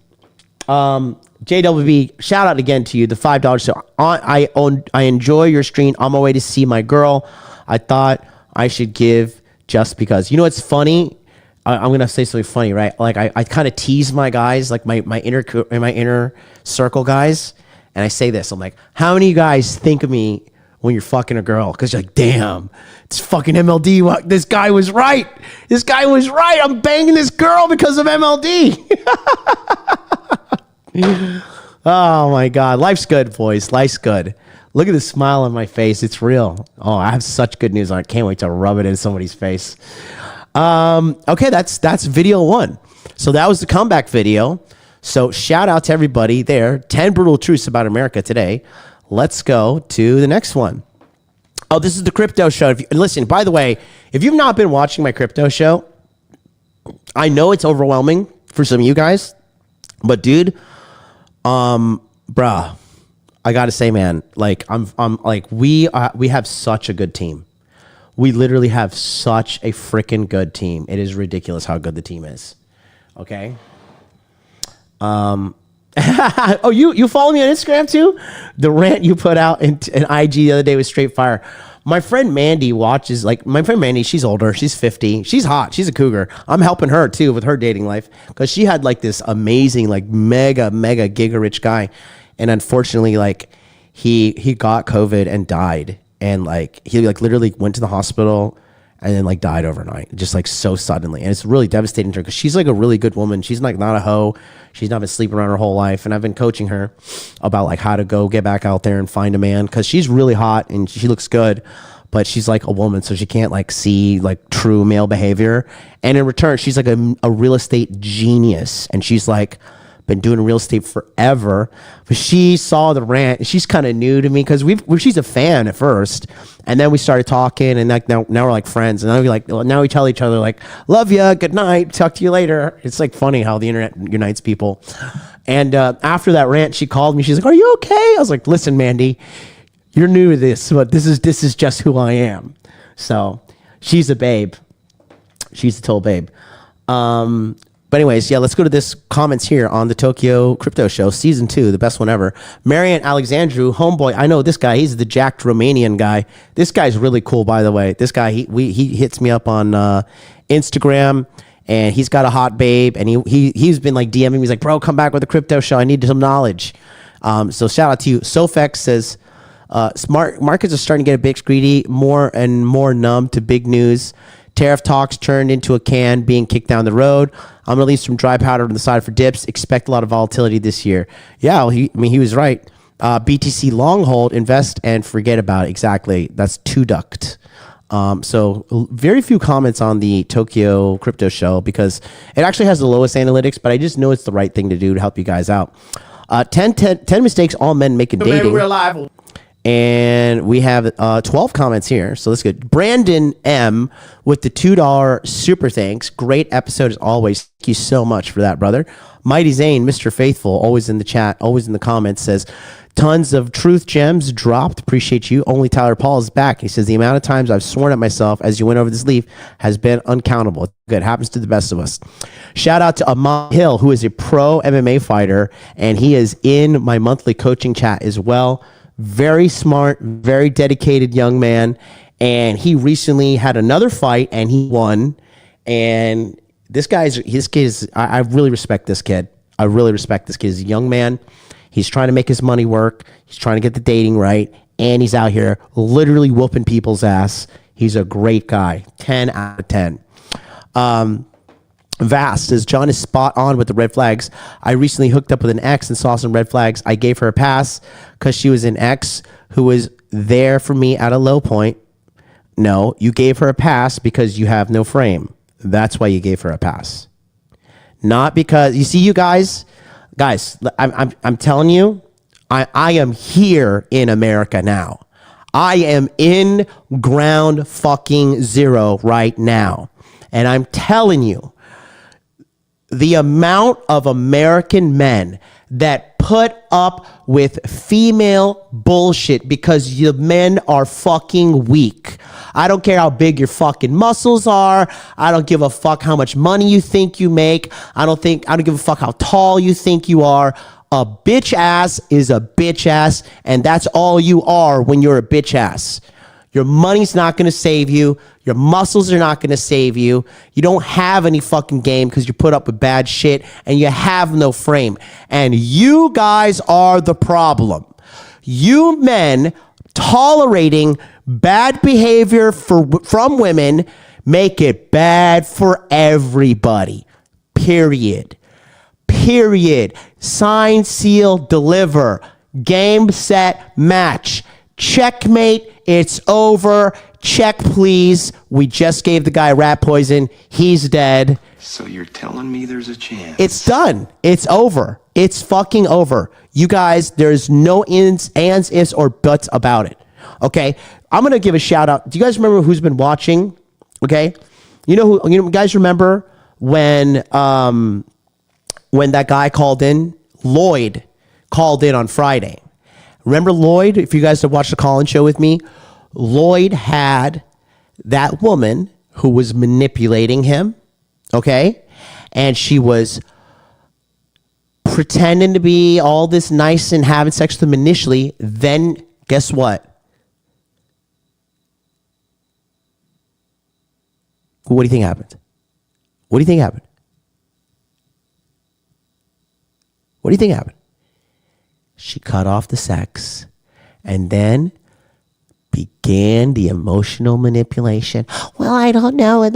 JWB, shout out again to you, the $5. So I enjoy your stream. On my way to see my girl. I thought I should give just because. You know what's funny? I'm gonna say something funny, right? Like I kind of tease my guys, like my inner circle guys, and I say this. I'm like, how many of you guys think of me when you're fucking a girl? Because you're like, damn, it's fucking MLD. What? This guy was right. This guy was right. I'm banging this girl because of MLD. Oh my God. Life's good, boys. Life's good. Look at the smile on my face. It's real. Oh, I have such good news. I can't wait to rub it in somebody's face. Okay, that's video 1. So that was the comeback video. So shout out to everybody there. 10 brutal truths about America today. Let's go to the next one. Oh, this is the crypto show. Listen, by the way, if you've not been watching my crypto show, I know it's overwhelming for some of you guys, but dude, bruh, I gotta say, man, like I'm like we have such a good team. We literally have such a freaking good team. It is ridiculous how good the team is. Okay. Oh, you follow me on Instagram too? The rant you put out in IG the other day was straight fire. My friend Mandy watches, like my friend Mandy, she's older, she's 50, she's hot, she's a cougar. I'm helping her too with her dating life because she had like this amazing, like mega giga rich guy. And unfortunately, like he got COVID and died. And like, he like literally went to the hospital and then like died overnight, just like so suddenly. And it's really devastating to her because she's like a really good woman. She's like not a hoe. She's not been sleeping around her whole life. And I've been coaching her about like how to go get back out there and find a man because she's really hot and she looks good, but she's like a woman. So she can't like see like true male behavior. And in return, she's like a real estate genius. And she's like, been doing real estate forever, but she saw the rant. She's kind of new to me because she's a fan at first, and then we started talking, and like now we're like friends, and now we tell each other like, love ya, good night, talk to you later. It's like funny how the internet unites people. And after that rant, she called me. She's like, "Are you okay?" I was like, "Listen, Mandy, you're new to this, but this is just who I am." So she's a babe. She's a total babe. But anyways, yeah, let's go to this comments here on the Tokyo Crypto Show, season 2, the best one ever. Marian Alexandru, homeboy, I know this guy. He's the jacked Romanian guy. This guy's really cool, by the way. This guy, he hits me up on Instagram, and he's got a hot babe, and he's been like DMing me. He's like, "Bro, come back with the Crypto Show. I need some knowledge." So shout out to you. Sofex says, smart markets are starting to get a bit greedy, more and more numb to big news. Tariff talks turned into a can being kicked down the road. I'm going to leave some dry powder on the side for dips. Expect a lot of volatility this year. Yeah, well, he was right. BTC long hold, invest and forget about it. Exactly. That's two ducked. So very few comments on the Tokyo Crypto Show because it actually has the lowest analytics, but I just know it's the right thing to do to help you guys out. 10 mistakes all men make in dating. We're live. And we have 12 comments here. So let's go. Brandon M with the $2 super thanks. Great episode as always. Thank you so much for that, brother. Mighty Zane, Mr. Faithful, always in the chat, always in the comments, says, tons of truth gems dropped. Appreciate you. Only Tyler Paul is back. He says, the amount of times I've sworn at myself as you went over this leaf has been uncountable. Good. Happens to the best of us. Shout out to Ahmad Hill, who is a pro MMA fighter, and he is in my monthly coaching chat as well. Very smart, very dedicated young man. And he recently had another fight and he won. And his kid is, I really respect this kid. I really respect this kid. He's a young man. He's trying to make his money work. He's trying to get the dating right. And he's out here literally whooping people's ass. He's a great guy. 10 out of 10. Vast says, John is spot on with the red flags. I recently hooked up with an ex and saw some red flags. I gave her a pass because she was an ex who was there for me at a low point. No, you gave her a pass because you have no frame. That's why you gave her a pass. Not because, you see, you guys, I'm telling you, I am here in America now. I am in ground fucking zero right now. And I'm telling you, the amount of American men that put up with female bullshit because the men are fucking weak. I don't care how big your fucking muscles are. I don't give a fuck how much money you think you make. I don't give a fuck how tall you think you are. A bitch ass is a bitch ass, and that's all you are when you're a bitch ass. Your money's not going to save you. Your muscles are not going to save you. You don't have any fucking game because you put up with bad shit and you have no frame. And you guys are the problem. You men tolerating bad behavior from women make it bad for everybody. Period. Sign, seal, deliver. Game, set, match. Checkmate. It's over. Check, please. We just gave the guy rat poison. He's dead. So you're telling me there's a chance? It's done. It's over. It's fucking over. You guys, there's no ands, ifs, or buts about it. Okay? I'm going to give a shout out. Do you guys remember who's been watching? Okay? You guys remember when that guy called in? Lloyd called in on Friday. Remember Lloyd? If you guys have watched the call-in show with me, Lloyd had that woman who was manipulating him, okay? And she was pretending to be all this nice and having sex with him initially. Then, guess what? What do you think happened? What do you think happened? What do you think happened? She cut off the sex and then began the emotional manipulation. Well, I don't know. I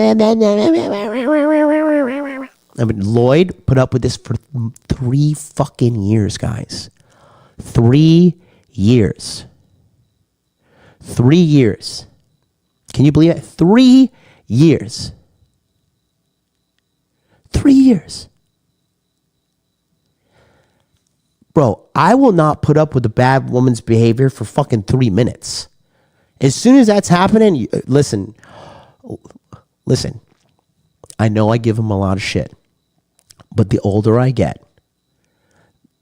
mean, Lloyd put up with this for 3 fucking years, guys. 3 years. 3 years. Can you believe it? 3 years. 3 years. Bro, I will not put up with a bad woman's behavior for fucking 3 minutes. As soon as that's happening, listen. I know I give him a lot of shit. But the older I get,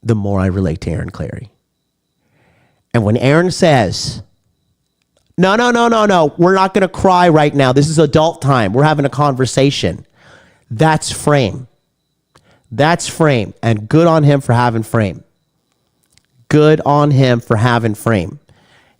the more I relate to Aaron Clary. And when Aaron says, no, we're not going to cry right now. This is adult time. We're having a conversation. That's frame. That's frame. And good on him for having frame. Good on him for having frame.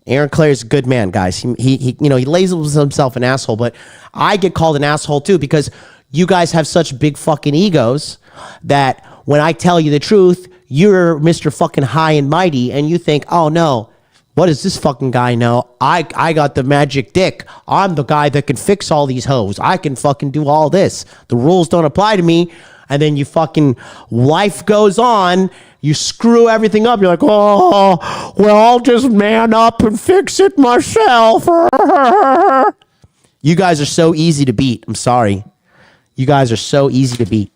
Aaron Clary is a good man, guys. He labels himself an asshole, but I get called an asshole too because you guys have such big fucking egos that when I tell you the truth, you're Mr. fucking high and mighty and you think, oh no, what does this fucking guy know? I got the magic dick. I'm the guy that can fix all these hoes. I can fucking do all this. The rules don't apply to me. And then you fucking, life goes on. You screw everything up. You're like, oh, well, I'll just man up and fix it myself. You guys are so easy to beat. I'm sorry. You guys are so easy to beat.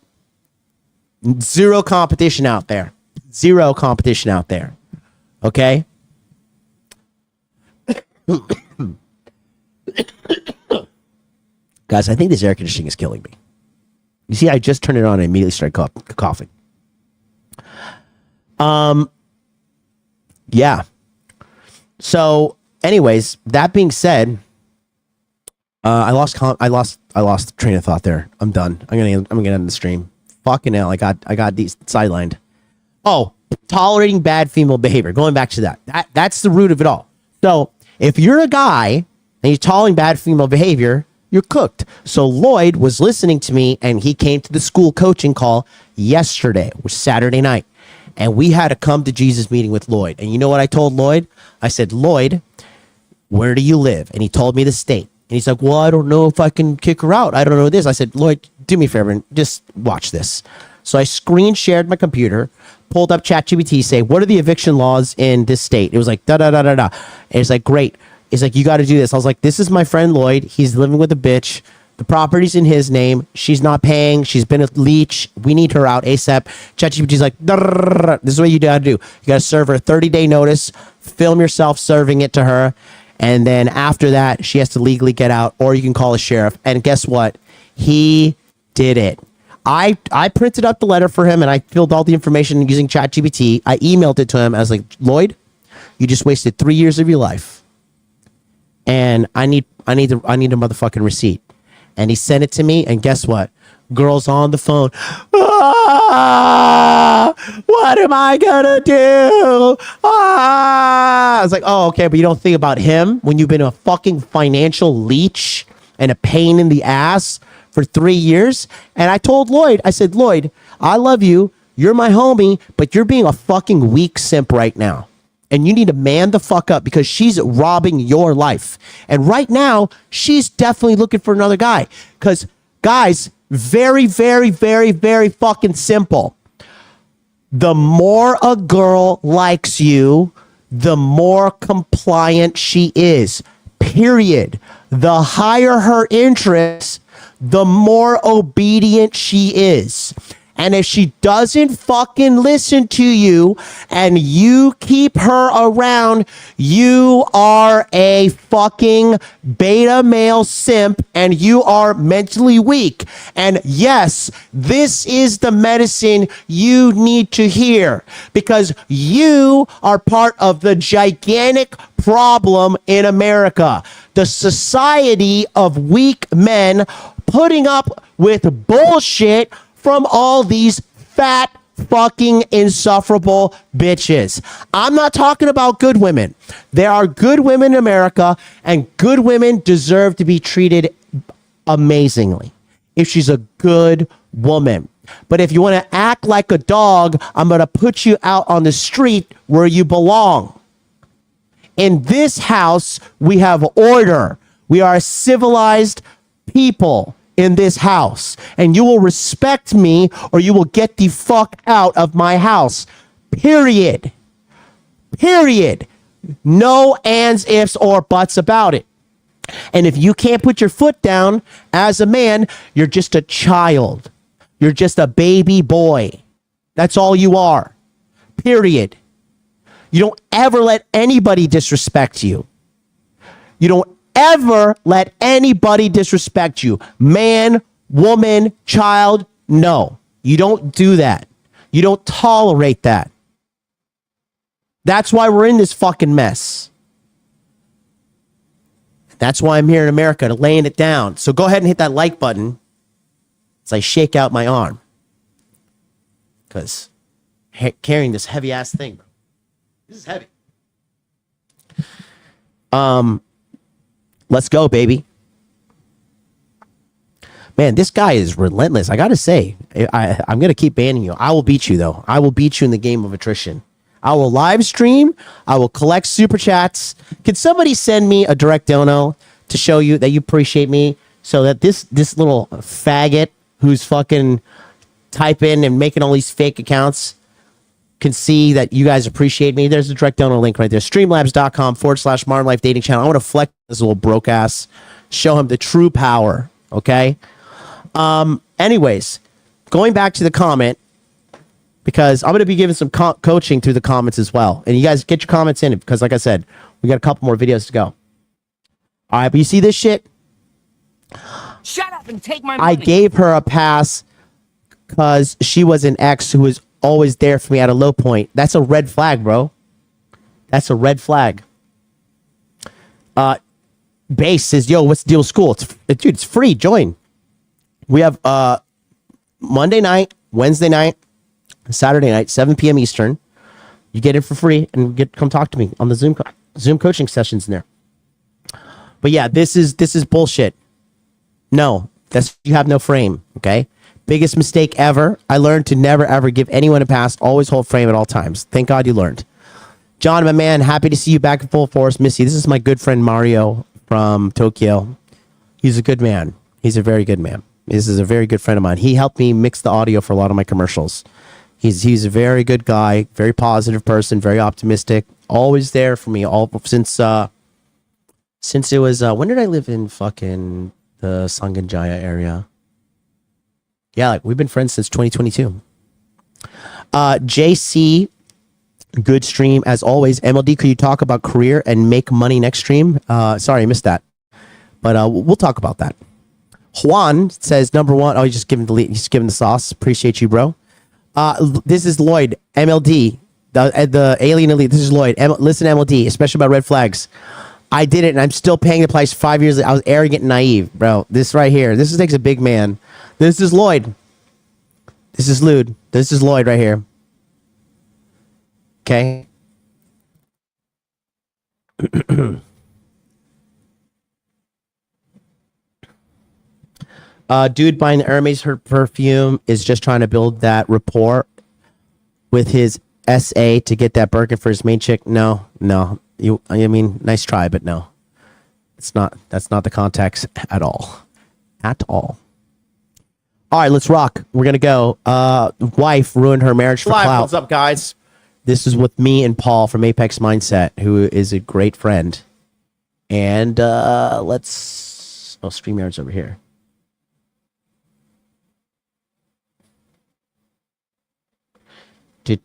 Zero competition out there. Zero competition out there. Okay? Guys, I think this air conditioning is killing me. You see, I just turned it on and immediately started coughing. Yeah. So, anyways, that being said, I lost train of thought there. I'm done. I'm gonna end the stream. Fucking hell, I got these sidelined. Oh, tolerating bad female behavior. Going back to that's the root of it all. So, if you're a guy and you're tolerating bad female behavior, you're cooked. So Lloyd was listening to me and he came to the school coaching call yesterday, which was Saturday night. And we had a come to Jesus meeting with Lloyd. And you know what I told Lloyd? I said, Lloyd, where do you live? And he told me the state. And he's like, well, I don't know if I can kick her out. I don't know this. I said, Lloyd, do me a favor and just watch this. So I screen shared my computer, pulled up ChatGPT, say, what are the eviction laws in this state? It was like, da-da-da-da-da. And it's like, great. It's like, you got to do this. I was like, this is my friend Lloyd. He's living with a bitch. The property's in his name. She's not paying. She's been a leech. We need her out ASAP. ChatGPT's like, this is what you got to do. You got to serve her a 30-day notice, film yourself serving it to her. And then after that, she has to legally get out, or you can call a sheriff. And guess what? He did it. I printed up the letter for him and I filled all the information using ChatGPT. I emailed it to him. I was like, Lloyd, you just wasted 3 years of your life. And I need a motherfucking receipt. And he sent it to me. And guess what? Girl's on the phone. Ah, what am I gonna do? Ah. I was like, oh, okay, but you don't think about him when you've been a fucking financial leech and a pain in the ass for 3 years. And I told Lloyd, I said, Lloyd, I love you. You're my homie, but you're being a fucking weak simp right now. And you need to man the fuck up because she's robbing your life. And right now, she's definitely looking for another guy. Because, guys, very, very, very, very fucking simple. The more a girl likes you, the more compliant she is. Period. The higher her interest, the more obedient she is. And if she doesn't fucking listen to you and you keep her around, you are a fucking beta male simp and you are mentally weak. And yes, this is the medicine you need to hear because you are part of the gigantic problem in America. The society of weak men putting up with bullshit from all these fat fucking insufferable bitches. I'm not talking about good women. There are good women in America and good women deserve to be treated amazingly if she's a good woman. But if you want to act like a dog, I'm going to put you out on the street where you belong. In this house, we have order. We are a civilized people in this house, and you will respect me or you will get the fuck out of my house. Period. No ands, ifs, or buts about it. And if you can't put your foot down as a man, you're just a child. You're just a baby boy. That's all you are. Period. You don't ever let anybody disrespect you. You don't ever let anybody disrespect you. Man, woman, child, no. You don't do that. You don't tolerate that. That's why we're in this fucking mess. That's why I'm here in America to laying it down. So go ahead and hit that like button as I shake out my arm. Because carrying this heavy ass thing, bro. This is heavy. Let's go, baby. Man, this guy is relentless. I gotta say, I'm gonna keep banning you. I will beat you, though. I will beat you in the game of attrition. I will live stream. I will collect super chats. Could somebody send me a direct dono to show you that you appreciate me, so that this little faggot who's fucking typing and making all these fake accounts can see that you guys appreciate me? There's a direct dono link right there. Streamlabs.com/Modern Life Dating Channel. I want to flex this little broke ass, show him the true power. Okay. Anyways, going back to the comment, because I'm going to be giving some coaching through the comments as well. And you guys get your comments in, because like I said, we got a couple more videos to go. All right, but you see this shit? Shut up and take my money. I gave her a pass because she was an ex who was always there for me at a low point. That's a red flag, bro. That's a red flag. Base says, yo, what's the deal with school? Dude, it's free. Join. We have Monday night, Wednesday night, Saturday night, 7 p.m. Eastern. You get it for free and come talk to me on the Zoom coaching sessions in there. But yeah, this is bullshit. No, you have no frame. Okay. Biggest mistake ever. I learned to never ever give anyone a pass. Always hold frame at all times. Thank God you learned. John, my man, happy to see you back in full force. Miss you. This is my good friend Mario from Tokyo. He's a good man. He's a very good man. This is a very good friend of mine. He helped me mix the audio for a lot of my commercials. He's a very good guy, very positive person, very optimistic. Always there for me. Since it was when did I live in fucking the Sanganjaya area? Yeah, like we've been friends since 2022. JC, good stream as always. MLD, could you talk about career and make money next stream? Sorry, I missed that, but we'll talk about that. Juan says number one. Oh, he's just giving the sauce. Appreciate you, bro. This is Lloyd MLD, the alien elite. This is Lloyd. Listen, MLD, especially about red flags. I did it, and I'm still paying the price 5 years. I was arrogant and naive, bro. This right here. This takes a big man. This is Lloyd. This is Lude. This is Lloyd right here. Okay. Dude buying the Hermes perfume is just trying to build that rapport with his SA to get that Birkin for his main chick. No. I mean, nice try, but no. It's not. That's not the context at all. At all. All right, let's rock. We're gonna go. Wife ruined her marriage for Clout. What's up, guys? This is with me and Paul from Apex Mindset, who is a great friend. And let's. Oh, StreamYard's over here. Where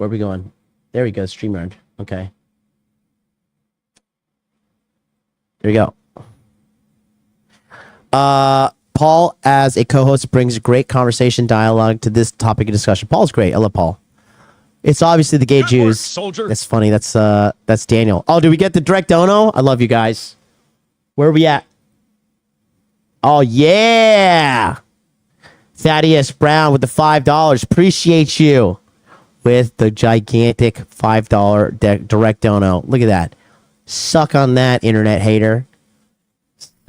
are we going? There we go, StreamYard. Okay. There we go. Paul, as a co-host, brings great conversation dialogue to this topic of discussion. Paul's great. I love Paul. It's obviously the gay Jews. Soldier. That's funny. That's Daniel. Oh, did we get the direct dono? I love you guys. Where are we at? Oh, yeah. Thaddeus Brown with the $5. Appreciate you with the gigantic $5 direct dono. Look at that. Suck on that, internet hater.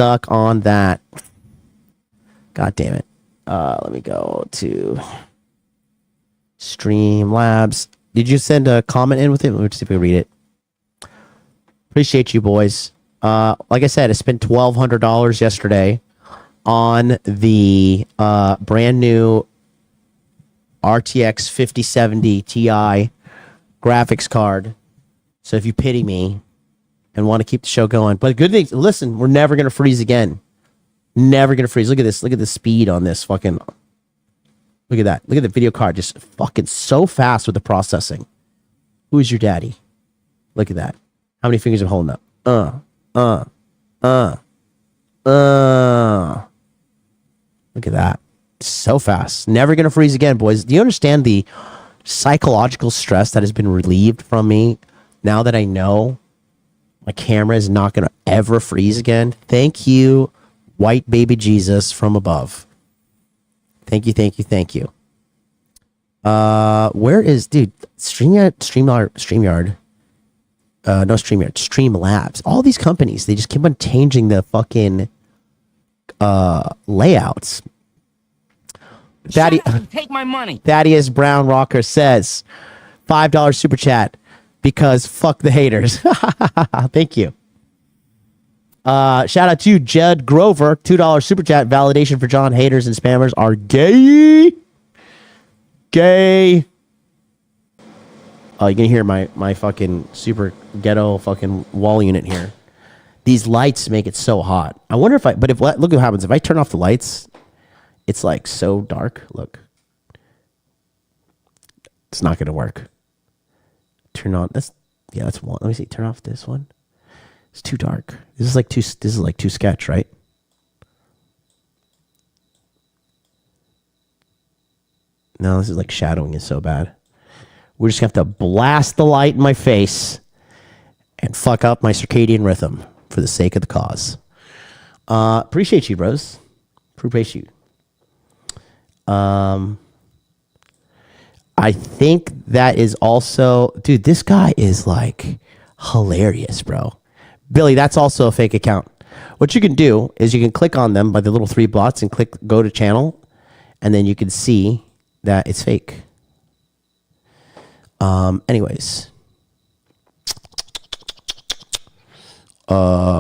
Suck on that. God damn it. Let me go to Streamlabs. Did you send a comment in with it? Let me see if we read it. Appreciate you, boys. Like I said, I spent $1,200 yesterday on the brand new RTX 5070 Ti graphics card. So if you pity me and want to keep the show going, but good thing, listen, we're never going to freeze again. Never going to freeze. Look at this. Look at the speed on this fucking. Look at that. Look at the video card. Just fucking so fast with the processing. Who's your daddy? Look at that. How many fingers I'm holding up? Look at that. So fast. Never going to freeze again, boys. Do you understand the psychological stress that has been relieved from me now that I know my camera is not going to ever freeze again. Thank you, white baby Jesus from above. Thank you, thank you, thank you. Where is, dude, StreamYard? No, StreamYard, Streamlabs. All these companies, they just keep on changing the fucking layouts. Take my money. Thaddeus Brown Rocker says, $5 super chat because fuck the haters. Thank you. Shout out to Jed Grover, $2 super chat. Validation for John. Haters and spammers are gay. Gay. Oh, you can hear my fucking super ghetto fucking wall unit here. These lights make it so hot. I wonder if look what happens if I turn off the lights. It's like so dark. Look, it's not gonna work. Turn on that's one. Let me see. Turn off this one. It's too dark. This is like too sketch, right? No, this is like shadowing is so bad. We're just gonna have to blast the light in my face and fuck up my circadian rhythm for the sake of the cause. Appreciate you, bros. Appreciate you. I think that is also, dude, this guy is like hilarious, bro. Billy, that's also a fake account. What you can do is you can click on them by the little 3 dots and click go to channel, and then you can see that it's fake. Anyways.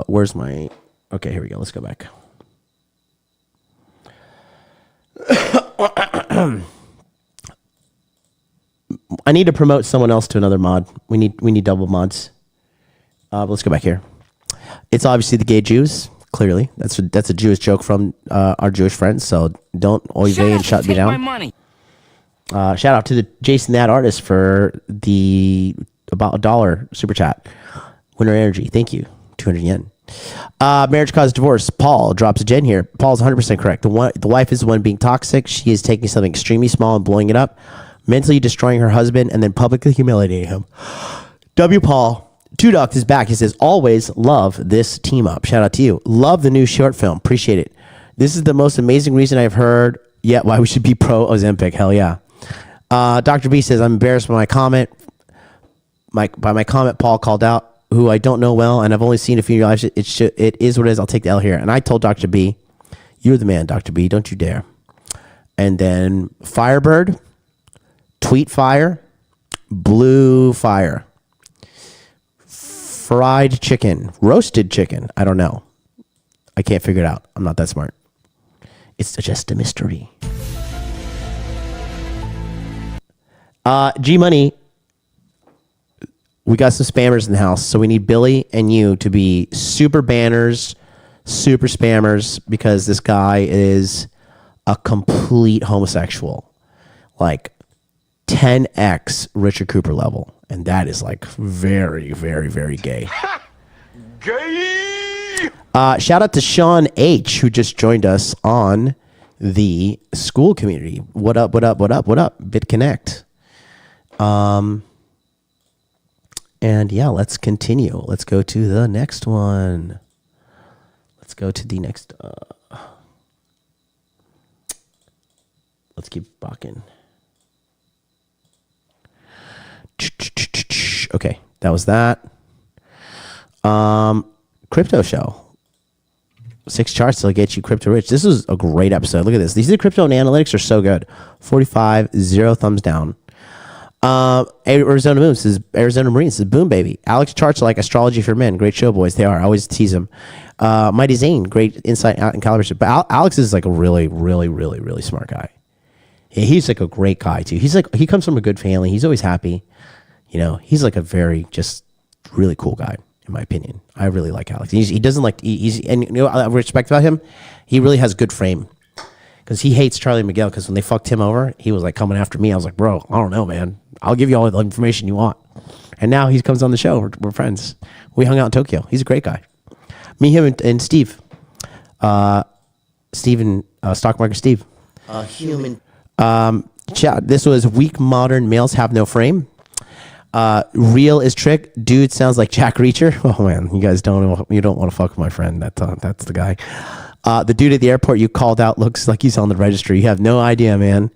Where's my, okay, here we go. Let's go back. I need to promote someone else to another mod. We need double mods. Let's go back here. It's obviously the gay Jews. Clearly, that's a Jewish joke from our Jewish friends. So don't oy vey and shut me down. My money. Shout out to the Jason that artist for the about $1 super chat. Winter Energy, thank you. 200 yen. Marriage causes divorce. Paul drops a gen here. Paul's 100% correct. The wife is the one being toxic. She is taking something extremely small and blowing it up, mentally destroying her husband, and then publicly humiliating him. W. Paul, Two Ducks is back. He says, always love this team up. Shout out to you. Love the new short film. Appreciate it. This is the most amazing reason I've heard yet why we should be pro Ozempic. Hell yeah. Dr. B says, I'm embarrassed by my comment. By my comment, Paul called out, who I don't know well, and I've only seen a few lives. It is what it is. I'll take the L here. And I told Dr. B, you're the man, Dr. B. Don't you dare. And then Firebird, Tweet Fire, Blue Fire, fried chicken, roasted chicken. I don't know. I can't figure it out. I'm not that smart. It's just a mystery. G Money. We got some spammers in the house, so we need Billy and you to be super banners, super spammers, because this guy is a complete homosexual, like 10x Richard Cooper level, and that is like very, very, very gay. Gay! Shout out to Sean H, who just joined us on the Skool community. What up? What up? What up? What up? BitConnect. And yeah, let's continue. Let's go to the next one. Let's go to the next. Let's keep rocking. Okay, that was that. Crypto show. 6 charts that'll get you crypto rich. This was a great episode. Look at this. These are crypto and analytics are so good. 45, 0 thumbs down. Arizona Marine says, boom, baby. Alex charts are like astrology for men. Great show, boys. They are. I always tease them. Mighty Zane, great insight out in calibration. But Alex is like a really, really, really, really smart guy. He's like a great guy too. He comes from a good family. He's always happy. You know, he's like a very just really cool guy, in my opinion. I really like Alex. He doesn't like, and you know, I respect about him. He really has good frame. Because he hates Charlie Miguel, because when they fucked him over, he was like coming after me. I was like, bro, I don't know, man. I'll give you all the information you want. And now he comes on the show. We're friends. We hung out in Tokyo. He's a great guy. Me, him, and Steve. Stock market Steve. Human. Chat. This was weak modern males have no frame. Real is trick. Dude sounds like Jack Reacher. Oh man, you guys don't want to fuck with my friend. That's the guy. The dude at the airport you called out looks like he's on the registry. You have no idea, man.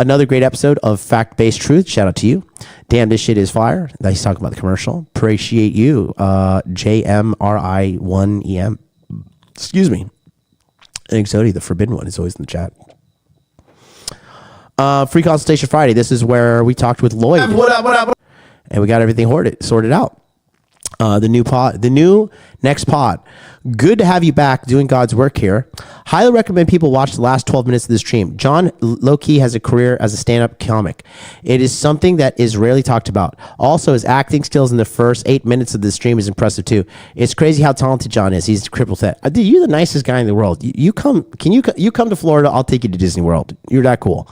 Another great episode of Fact-Based Truth. Shout out to you. Damn, this shit is fire. He's talking about the commercial. Appreciate you. JMRI1EM. Excuse me. And Exodi, the forbidden one, is always in the chat. Free consultation Friday. This is where we talked with Lloyd. What up? And we got everything sorted out. The new next pod. Good to have you back doing God's work here. Highly recommend people watch the last 12 minutes of this stream. John low-key has a career as a stand-up comic. It is something that is rarely talked about. Also, his acting skills in the first 8 minutes of the stream is impressive too. It's crazy how talented John is. He's crippled that. Dude, you're the nicest guy in the world. You come to Florida, I'll take you to Disney World. You're that cool.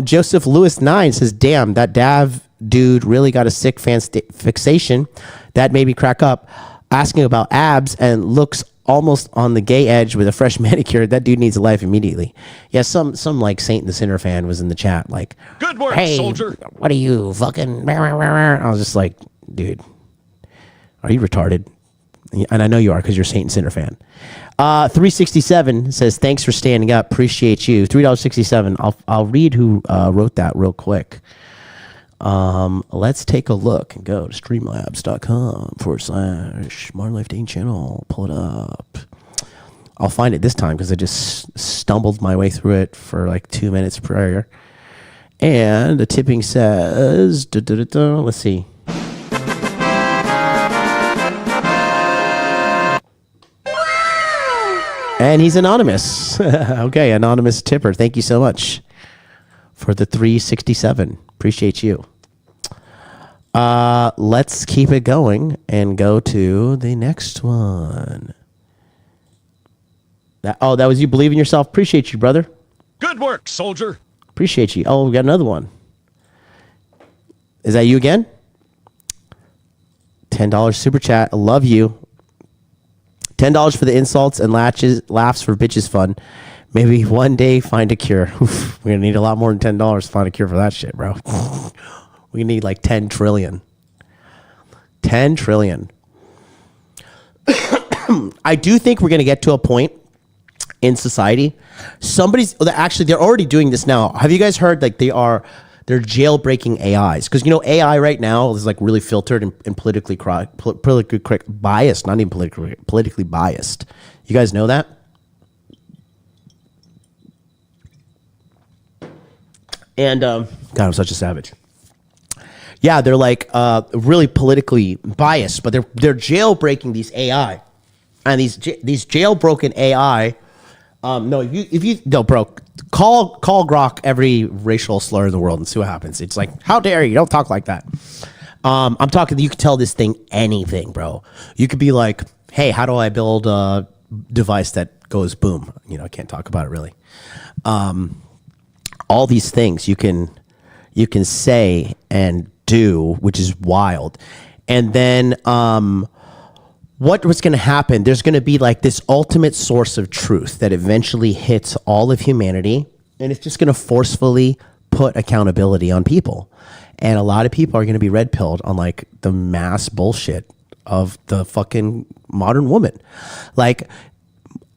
Joseph Lewis 9 says, damn, that Dav dude really got a sick fan fixation. That made me crack up. Asking about abs and looks almost on the gay edge with a fresh manicure. That dude needs a life immediately. Yeah, some like Saint the Sinner fan was in the chat like, good work, hey, soldier. What are you fucking? I was just like, dude, are you retarded? And I know you are because you're a Saint and Sinner fan. 367 says, thanks for standing up. Appreciate you. $3.67. I'll read who wrote that real quick. Let's take a look and go to streamlabs.com/Modern Life Dating Channel. Pull it up. I'll find it this time because I just stumbled my way through it for like 2 minutes prior. And the tipping says, let's see. And he's anonymous. Okay, anonymous tipper. Thank you so much for the 367. Appreciate you. Let's keep it going and go to the next one. That was you. Believe in yourself. Appreciate you, brother. Good work, soldier. Appreciate you. Oh, we got another one. Is that you again? $10 super chat. I love you. $10 for the insults and laughs for bitches fun. Maybe one day find a cure. We're going to need a lot more than $10 to find a cure for that shit, bro. We need like 10 trillion. 10 trillion. I do think we're going to get to a point in society. They're already doing this now. Have you guys heard like they're jailbreaking AIs? Because, AI right now is like really filtered and politically correct, biased, not even politically biased. You guys know that? And, God, I'm such a savage. Yeah, they're like really politically biased, but they're jailbreaking these AI. And these jailbroken AI, bro, call Grok every racial slur in the world and see what happens. It's like, how dare you? Don't talk like that. I'm talking, you could tell this thing anything, bro. You could be like, hey, how do I build a device that goes boom? I can't talk about it really. All these things you can say and do, which is wild. And then what's going to happen, there's going to be like this ultimate source of truth that eventually hits all of humanity, and it's just going to forcefully put accountability on people. And a lot of people are going to be red pilled on like the mass bullshit of the fucking modern woman. Like,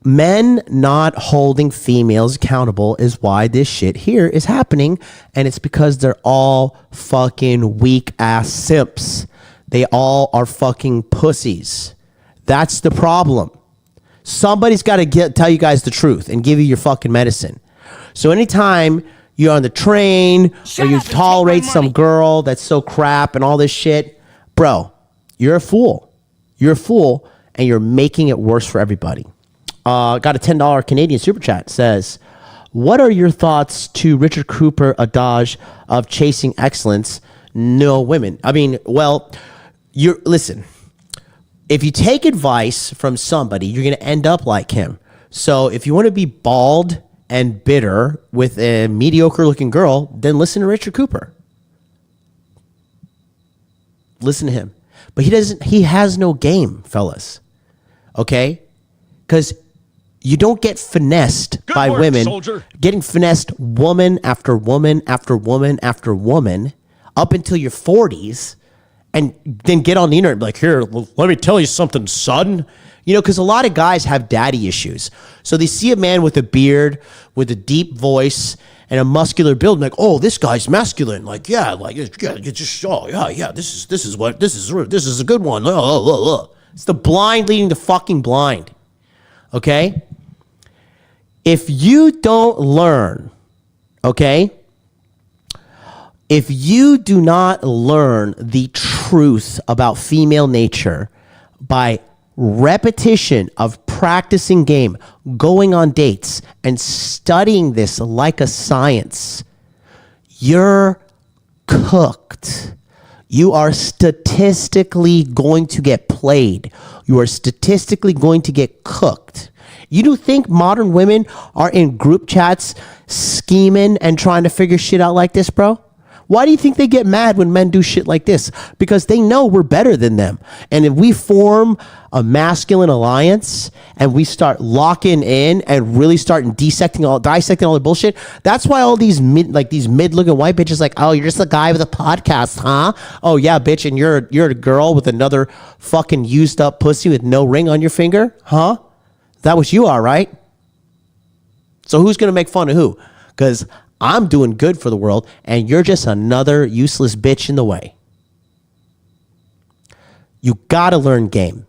men not holding females accountable is why this shit here is happening. And it's because they're all fucking weak ass simps. They all are fucking pussies. That's the problem. Somebody's got to tell you guys the truth and give you your fucking medicine. So anytime you're on the train or you tolerate some girl that's so crap and all this shit, bro, you're a fool. You're a fool and you're making it worse for everybody. Got a $10 Canadian super chat. Says, what are your thoughts to Richard Cooper adage of chasing excellence, no women? I mean, well, listen, if you take advice from somebody, you're going to end up like him. So if you want to be bald and bitter with a mediocre looking girl, then listen to Richard Cooper. Listen to him. But he has no game, fellas. Okay? Because You don't get finessed Good by work, women, soldier. getting finessed woman after woman after woman after woman up until your 40s, and then get on the internet and be like, here, let me tell you something, son. You know, because a lot of guys have daddy issues. So they see a man with a beard, with a deep voice, and a muscular build, and like, oh, this guy's masculine. Like, yeah, you just, oh, yeah, this is a good one. It's the blind leading the fucking blind. Okay? If you don't learn, okay? If you do not learn the truth about female nature by repetition of practicing game, going on dates, and studying this like a science, you're cooked. You are statistically going to get played. You are statistically going to get cooked. You do think modern women are in group chats scheming and trying to figure shit out like this, bro? Why do you think they get mad when men do shit like this? Because they know we're better than them. And if we form a masculine alliance and we start locking in and really start dissecting all the bullshit, that's why all these mid-looking white bitches like, oh, you're just a guy with a podcast, huh? Oh yeah, bitch, and you're a girl with another fucking used up pussy with no ring on your finger, huh? That what you are, right? So who's gonna make fun of who? Because I'm doing good for the world, and you're just another useless bitch in the way. You gotta learn game.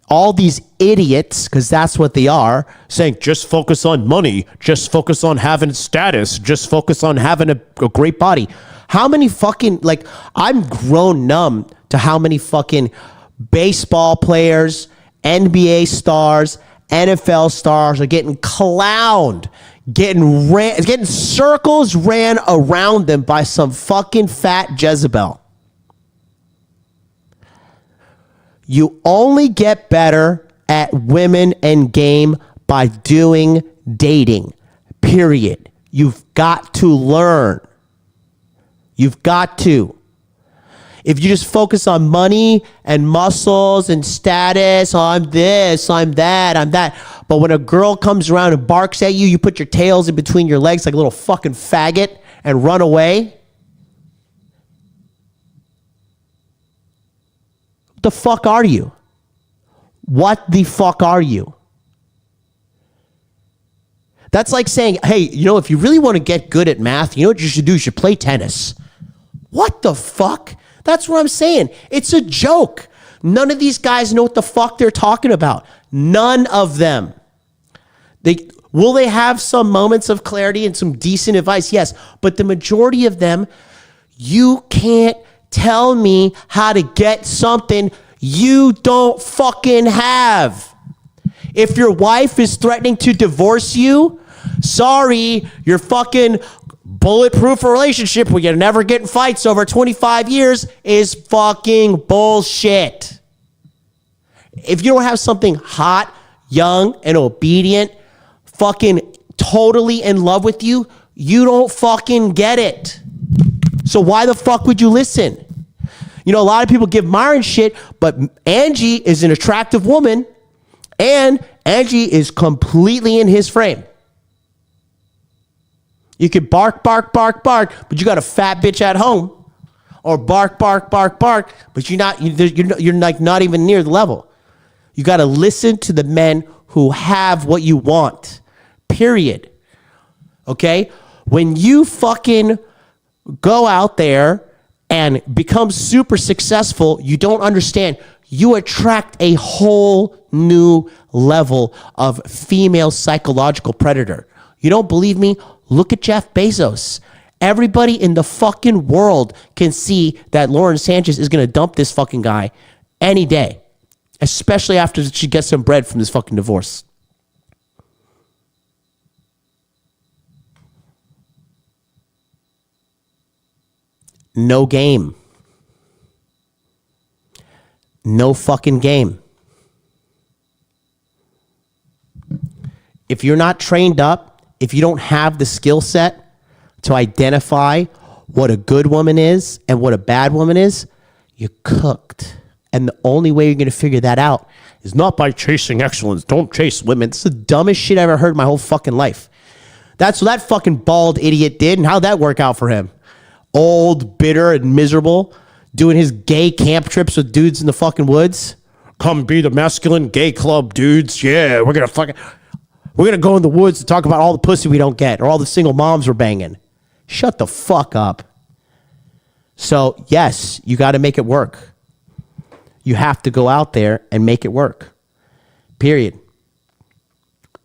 All these idiots, because that's what they are, saying just focus on money, just focus on having status, just focus on having a great body. How many fucking, like, I'm grown numb to how many fucking baseball players, NBA stars, NFL stars are getting clowned, getting circles ran around them by some fucking fat Jezebel. You only get better at women and game by doing dating, period. You've got to learn. You've got to. If you just focus on money and muscles and status, oh, I'm this, I'm that, I'm that. But when a girl comes around and barks at you, you put your tails in between your legs like a little fucking faggot and run away. What the fuck are you? What the fuck are you? That's like saying, hey, you know, if you really want to get good at math, you know what you should do? You should play tennis. What the fuck? That's what I'm saying. It's a joke. None of these guys know what the fuck they're talking about. None of them. Will they have some moments of clarity and some decent advice? Yes. But the majority of them, you can't tell me how to get something you don't fucking have. If your wife is threatening to divorce you, sorry, your fucking bulletproof relationship where you never get in fights over 25 years is fucking bullshit. If you don't have something hot, young, and obedient, fucking totally in love with you, you don't fucking get it. So why the fuck would you listen? You know, a lot of people give Myron shit, but Angie is an attractive woman, and Angie is completely in his frame. You can bark, bark, bark, bark, but you got a fat bitch at home, or bark, bark, bark, bark, but you're like not even near the level. You got to listen to the men who have what you want. Period. Okay? When you fucking go out there and become super successful, you don't understand. You attract a whole new level of female psychological predator. You don't believe me? Look at Jeff Bezos. Everybody in the fucking world can see that Lauren Sanchez is going to dump this fucking guy any day, especially after she gets some bread from this fucking divorce. No game. No fucking game. If you're not trained up, if you don't have the skill set to identify what a good woman is and what a bad woman is, you're cooked. And the only way you're going to figure that out It's not by chasing excellence. Don't chase women. It's the dumbest shit I ever heard in my whole fucking life. That's what that fucking bald idiot did. And how'd that work out for him? Old, bitter, and miserable, doing his gay camp trips with dudes in the fucking woods. Come be the masculine gay club, dudes. Yeah, we're gonna go in the woods to talk about all the pussy we don't get or all the single moms we're banging. Shut the fuck up. So, yes, you got to make it work. You have to go out there and make it work. Period.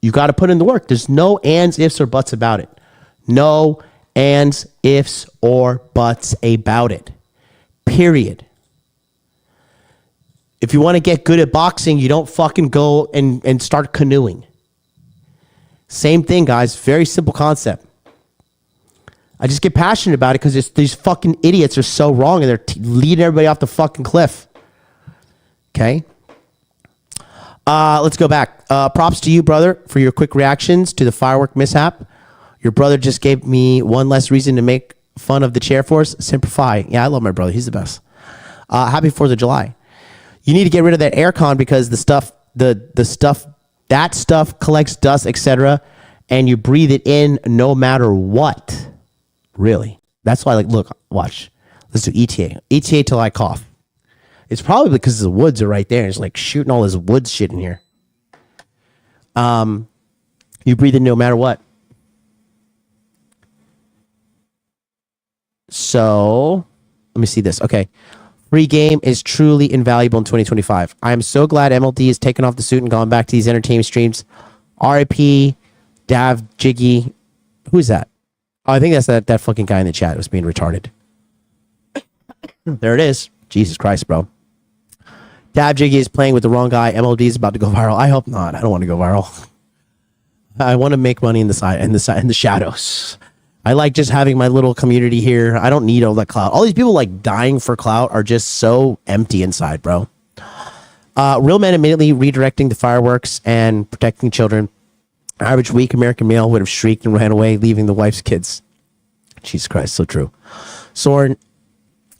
You got to put in the work. There's no ands, ifs, or buts about it. No ands, ifs, or buts about it. Period. If you want to get good at boxing, you don't fucking go and start canoeing. Same thing, guys. Very simple concept. I just get passionate about it because these fucking idiots are so wrong and they're leading everybody off the fucking cliff. Okay? Let's go back. Props to you, brother, for your quick reactions to the firework mishap. Your brother just gave me one less reason to make fun of the chair force. Simplify. Yeah, I love my brother. He's the best. Happy 4th of July. You need to get rid of that aircon because that stuff collects dust, etc., and you breathe it in no matter what. Really. That's why, look, watch. Let's do ETA. ETA till I cough. It's probably because the woods are right there. It's like shooting all this wood shit in here. You breathe in no matter what. So, let me see this. Okay. Free game is truly invaluable in 2025. I am so glad MLD has taken off the suit and gone back to these entertainment streams. RIP, Dav, Jiggy. Who's that? Oh, I think that's that fucking guy in the chat was being retarded. There it is. Jesus Christ, bro. Dab Jiggy is playing with the wrong guy. MLD is about to go viral. I hope not. I don't want to go viral. I want to make money in the shadows. I like just having my little community here. I don't need all that clout. All these people dying for clout are just so empty inside, bro. Real men immediately redirecting the fireworks and protecting children. Average weak American male would have shrieked and ran away, leaving the wife's kids. Jesus Christ, so true. Soren,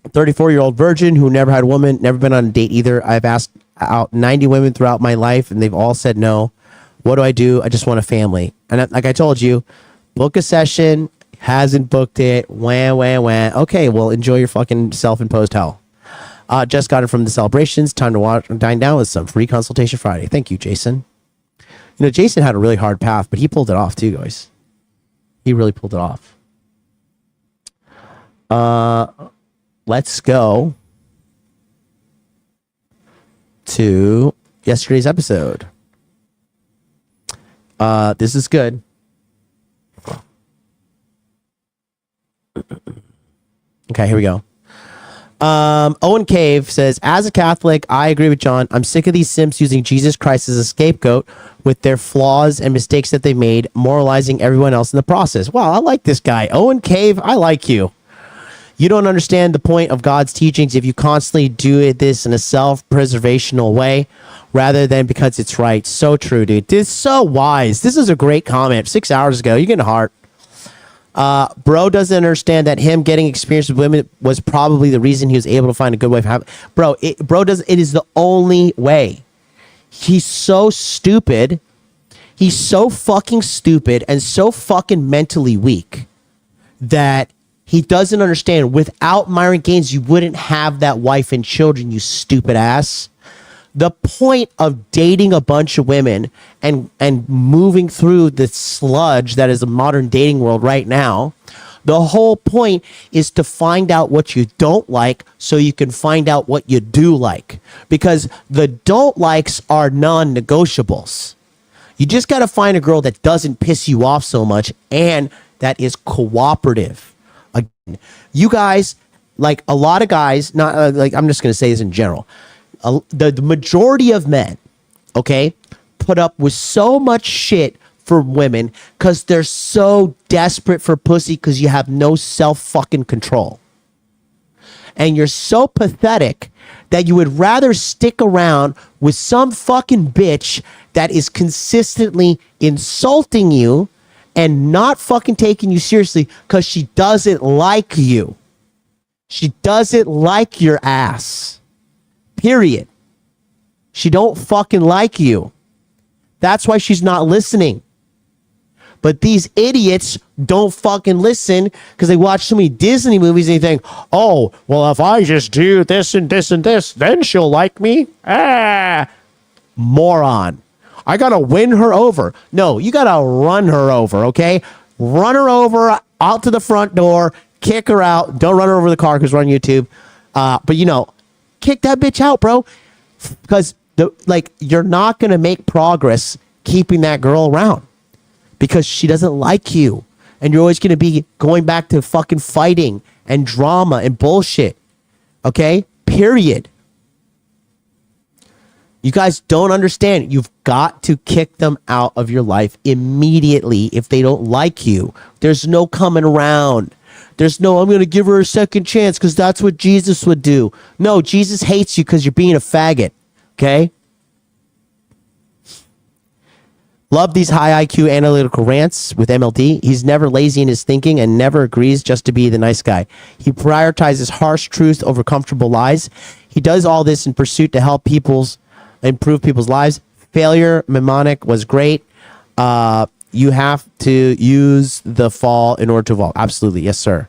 34-year-old virgin who never had a woman, never been on a date either. I've asked out 90 women throughout my life, and they've all said no. What do? I just want a family. And like I told you, book a session, hasn't booked it, wah. Okay, well, enjoy your fucking self-imposed hell. Just got it from the celebrations. Time to dine down with some free consultation Friday. Thank you, Jason. You know, Jason had a really hard path, but he pulled it off too, guys. He really pulled it off. Let's go to yesterday's episode. This is good. Okay, here we go. Owen Cave says, as a Catholic, I agree with John. I'm sick of these simps using Jesus Christ as a scapegoat with their flaws and mistakes that they made, moralizing everyone else in the process. Wow, I like this guy. Owen Cave, I like you. You don't understand the point of God's teachings if you constantly do this in a self-preservational way rather than because it's right. So true, dude. This is so wise. This is a great comment. 6 hours ago. You're getting a heart. Bro doesn't understand that him getting experience with women was probably the reason he was able to find a good wife. It is the only way. He's so stupid. He's so fucking stupid and so fucking mentally weak that he doesn't understand. Without Myron Gaines, you wouldn't have that wife and children, you stupid ass. The point of dating a bunch of women and moving through the sludge that is the modern dating world right now, the whole point is to find out what you don't like so you can find out what you do like. Because the don't likes are non-negotiables. You just got to find a girl that doesn't piss you off so much and that is cooperative. Again, you guys, like a lot of guys, not I'm just going to say this in general. The majority of men, okay, put up with so much shit for women because they're so desperate for pussy because you have no self-fucking control. And you're so pathetic that you would rather stick around with some fucking bitch that is consistently insulting you and not fucking taking you seriously because she doesn't like you. She doesn't like your ass. Period. She don't fucking like you. That's why she's not listening. But these idiots don't fucking listen because they watch so many Disney movies and they think, oh, well, if I just do this and this and this, then she'll like me. Moron. I got to win her over. No, you got to run her over, okay? Run her over out to the front door, kick her out. Don't run her over the car because we're on YouTube. But, you know, kick that bitch out, bro. Because, you're not going to make progress keeping that girl around. Because she doesn't like you. And you're always going to be going back to fucking fighting and drama and bullshit. Okay? Period. You guys don't understand. You've got to kick them out of your life immediately if they don't like you. There's no coming around. There's no, I'm going to give her a second chance because that's what Jesus would do. No, Jesus hates you because you're being a faggot. Okay? Love these high IQ analytical rants with MLD. He's never lazy in his thinking and never agrees just to be the nice guy. He prioritizes harsh truth over comfortable lies. He does all this in pursuit to help improve people's lives. Failure mnemonic was great. You have to use the fall in order to evolve. Absolutely. Yes, sir.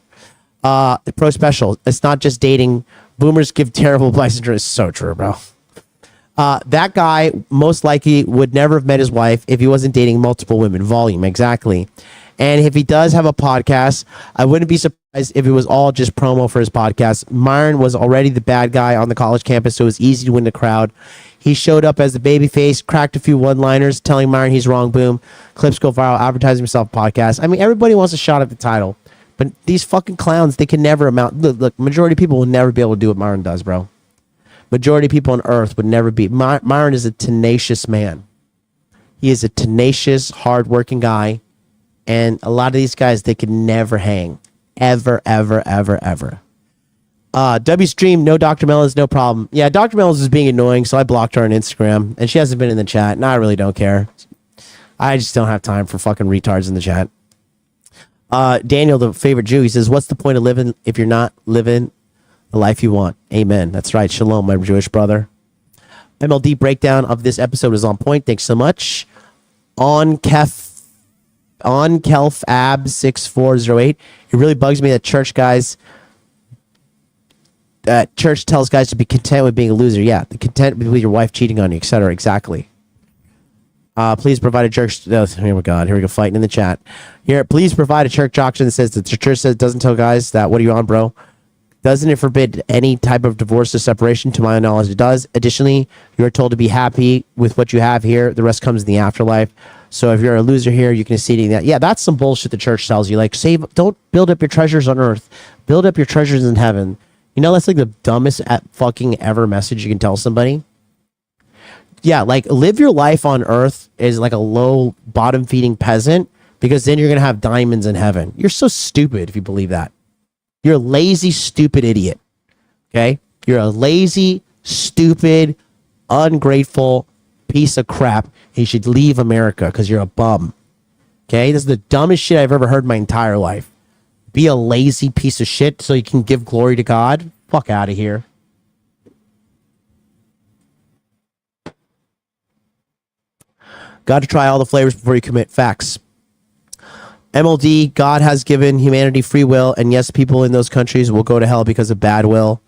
Pro special. It's not just dating. Boomers give terrible advice. It's so true, bro. That guy most likely would never have met his wife if he wasn't dating multiple women. Volume, exactly. And if he does have a podcast, I wouldn't be surprised if it was all just promo for his podcast. Myron was already the bad guy on the college campus, so it was easy to win the crowd. He showed up as the baby face, cracked a few one-liners, telling Myron he's wrong. Boom. Clips go viral, advertising himself podcast. I mean, everybody wants a shot at the title. But these fucking clowns, they can never amount. Look, majority of people will never be able to do what Myron does, bro. Majority of people on earth would never be. Myron is a tenacious man. He is a tenacious, hardworking guy. And a lot of these guys, they can never hang. Ever, ever, ever, ever. W Stream, no Dr. Melons, no problem. Yeah, Dr. Melons is being annoying, so I blocked her on Instagram. And she hasn't been in the chat. And I really don't care. I just don't have time for fucking retards in the chat. Daniel, the favorite Jew, he says, what's the point of living if you're not living the life you want? Amen. That's right. Shalom, my Jewish brother. MLD breakdown of this episode is on point. Thanks so much. On Kelf Ab 6408. It really bugs me that church tells guys to be content with being a loser. Yeah, the content with your wife cheating on you, etc. Exactly. Please provide a church. Oh my God, here we go, fighting in the chat. Here, please provide a church doctrine that says the church says doesn't tell guys that. What are you on, bro? Doesn't it forbid any type of divorce or separation? To my knowledge, it does. Additionally, you're told to be happy with what you have here. The rest comes in the afterlife. So if you're a loser here, you can see that. Yeah, that's some bullshit the church tells you. Like, don't build up your treasures on earth. Build up your treasures in heaven. You know, that's like the dumbest fucking ever message you can tell somebody. Yeah, like live your life on earth as like a low bottom feeding peasant because then you're going to have diamonds in heaven. You're so stupid if you believe that. You're a lazy, stupid idiot. Okay? You're a lazy, stupid, ungrateful piece of crap. And you should leave America because you're a bum. Okay? This is the dumbest shit I've ever heard in my entire life. Be a lazy piece of shit so you can give glory to God. Fuck out of here. Got to try all the flavors before you commit. Facts. MLD, God has given humanity free will, and yes, people in those countries will go to hell because of bad will.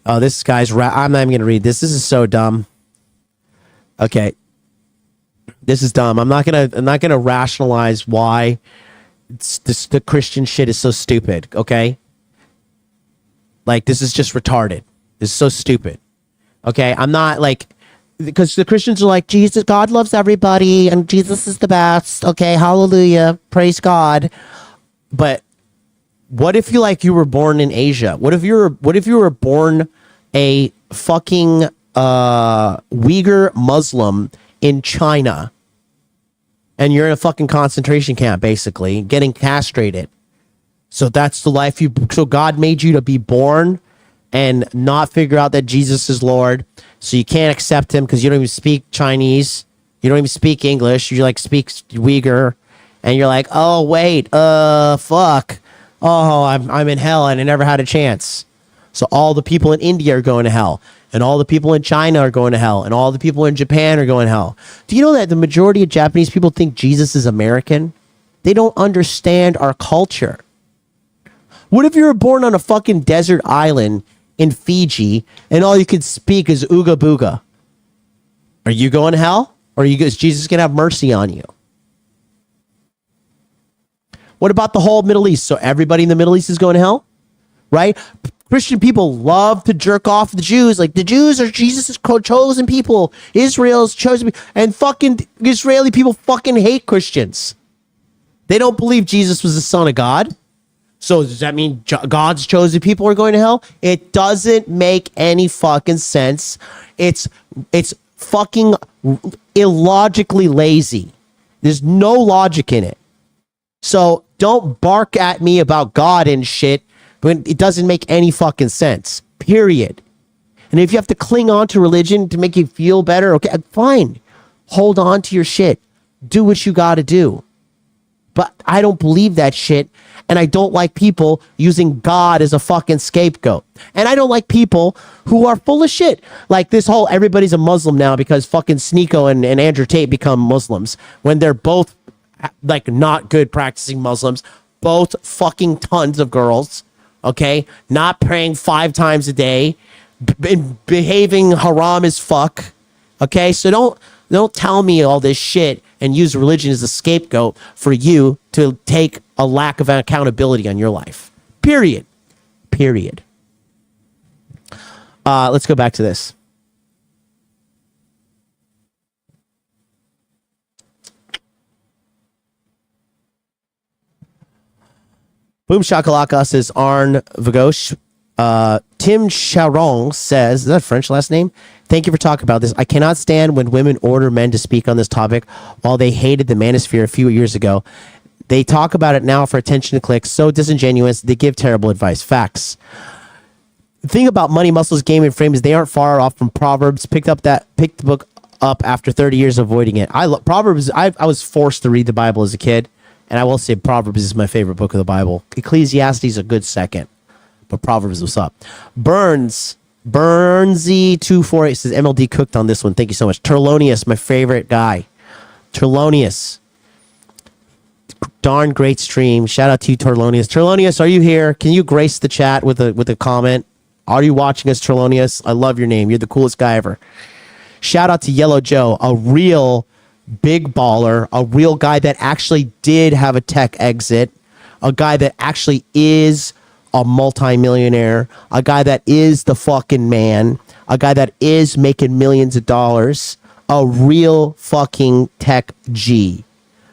Oh, this guy's I'm not even going to read this. This is so dumb. Okay. This is dumb. I'm not going to rationalize why the Christian shit is so stupid, okay? Like, this is just retarded. This is so stupid. Okay? I'm not like, because the Christians are like, Jesus, God loves everybody, and Jesus is the best. Okay, hallelujah, praise God. But what if you were born in Asia? What if you were born a fucking Uyghur Muslim in China, and you're in a fucking concentration camp, basically getting castrated? So that's the life so God made you to be born and not figure out that Jesus is Lord. So you can't accept him because you don't even speak Chinese. You don't even speak English. You like speak Uyghur. And you're like, oh, wait, fuck. Oh, I'm in hell and I never had a chance. So all the people in India are going to hell. and all the people in China are going to hell, and all the people in Japan are going to hell. Do you know that the majority of Japanese people think Jesus is American? They don't understand our culture. What if you were born on a fucking desert island in Fiji and all you could speak is ooga booga? Are you going to hell? Or is Jesus going to have mercy on you? What about the whole Middle East? So everybody in the Middle East is going to hell? Right? Christian people love to jerk off the Jews. Like, the Jews are Jesus' chosen people. Israel's chosen people. And fucking Israeli people fucking hate Christians. They don't believe Jesus was the son of God. So does that mean God's chosen people are going to hell? It doesn't make any fucking sense. It's fucking illogically lazy. There's no logic in it. So don't bark at me about God and shit, but it doesn't make any fucking sense. Period. And if you have to cling on to religion to make you feel better, okay, fine. Hold on to your shit. Do what you got to do. But I don't believe that shit. And I don't like people using God as a fucking scapegoat. And I don't like people who are full of shit. Like this whole everybody's a Muslim now because fucking Sneeko and Andrew Tate become Muslims when they're both like not good practicing Muslims. Both fucking tons of girls. Okay? Not praying 5 times a day. Behaving haram as fuck. Okay? So don't tell me all this shit and use religion as a scapegoat for you to take a lack of accountability on your life. Period. Let's go back to this. Boom Shakalaka says Arn Vagosh. Tim Charon says, is that a French last name? Thank you for talking about this. I cannot stand when women order men to speak on this topic while they hated the manosphere a few years ago. They talk about it now for attention to clicks. So disingenuous. They give terrible advice. Facts. The thing about Money, Muscles, Game, and Frame is they aren't far off from Proverbs. Picked the book up after 30 years of avoiding it. I love Proverbs. I was forced to read the Bible as a kid, and I will say Proverbs is my favorite book of the Bible. Ecclesiastes is a good second, but Proverbs, what's up? Burnsy248 says MLD cooked on this one. Thank you so much. Terlonius, my favorite guy. Terlonius. Darn great stream. Shout out to you, Terlonius. Terlonius, are you here? Can you grace the chat with a comment? Are you watching us, Terlonius? I love your name. You're the coolest guy ever. Shout out to Yellow Joe, a real big baller, a real guy that actually did have a tech exit, a guy that actually is a multimillionaire, a guy that is the fucking man, a guy that is making millions of dollars, a real fucking tech G.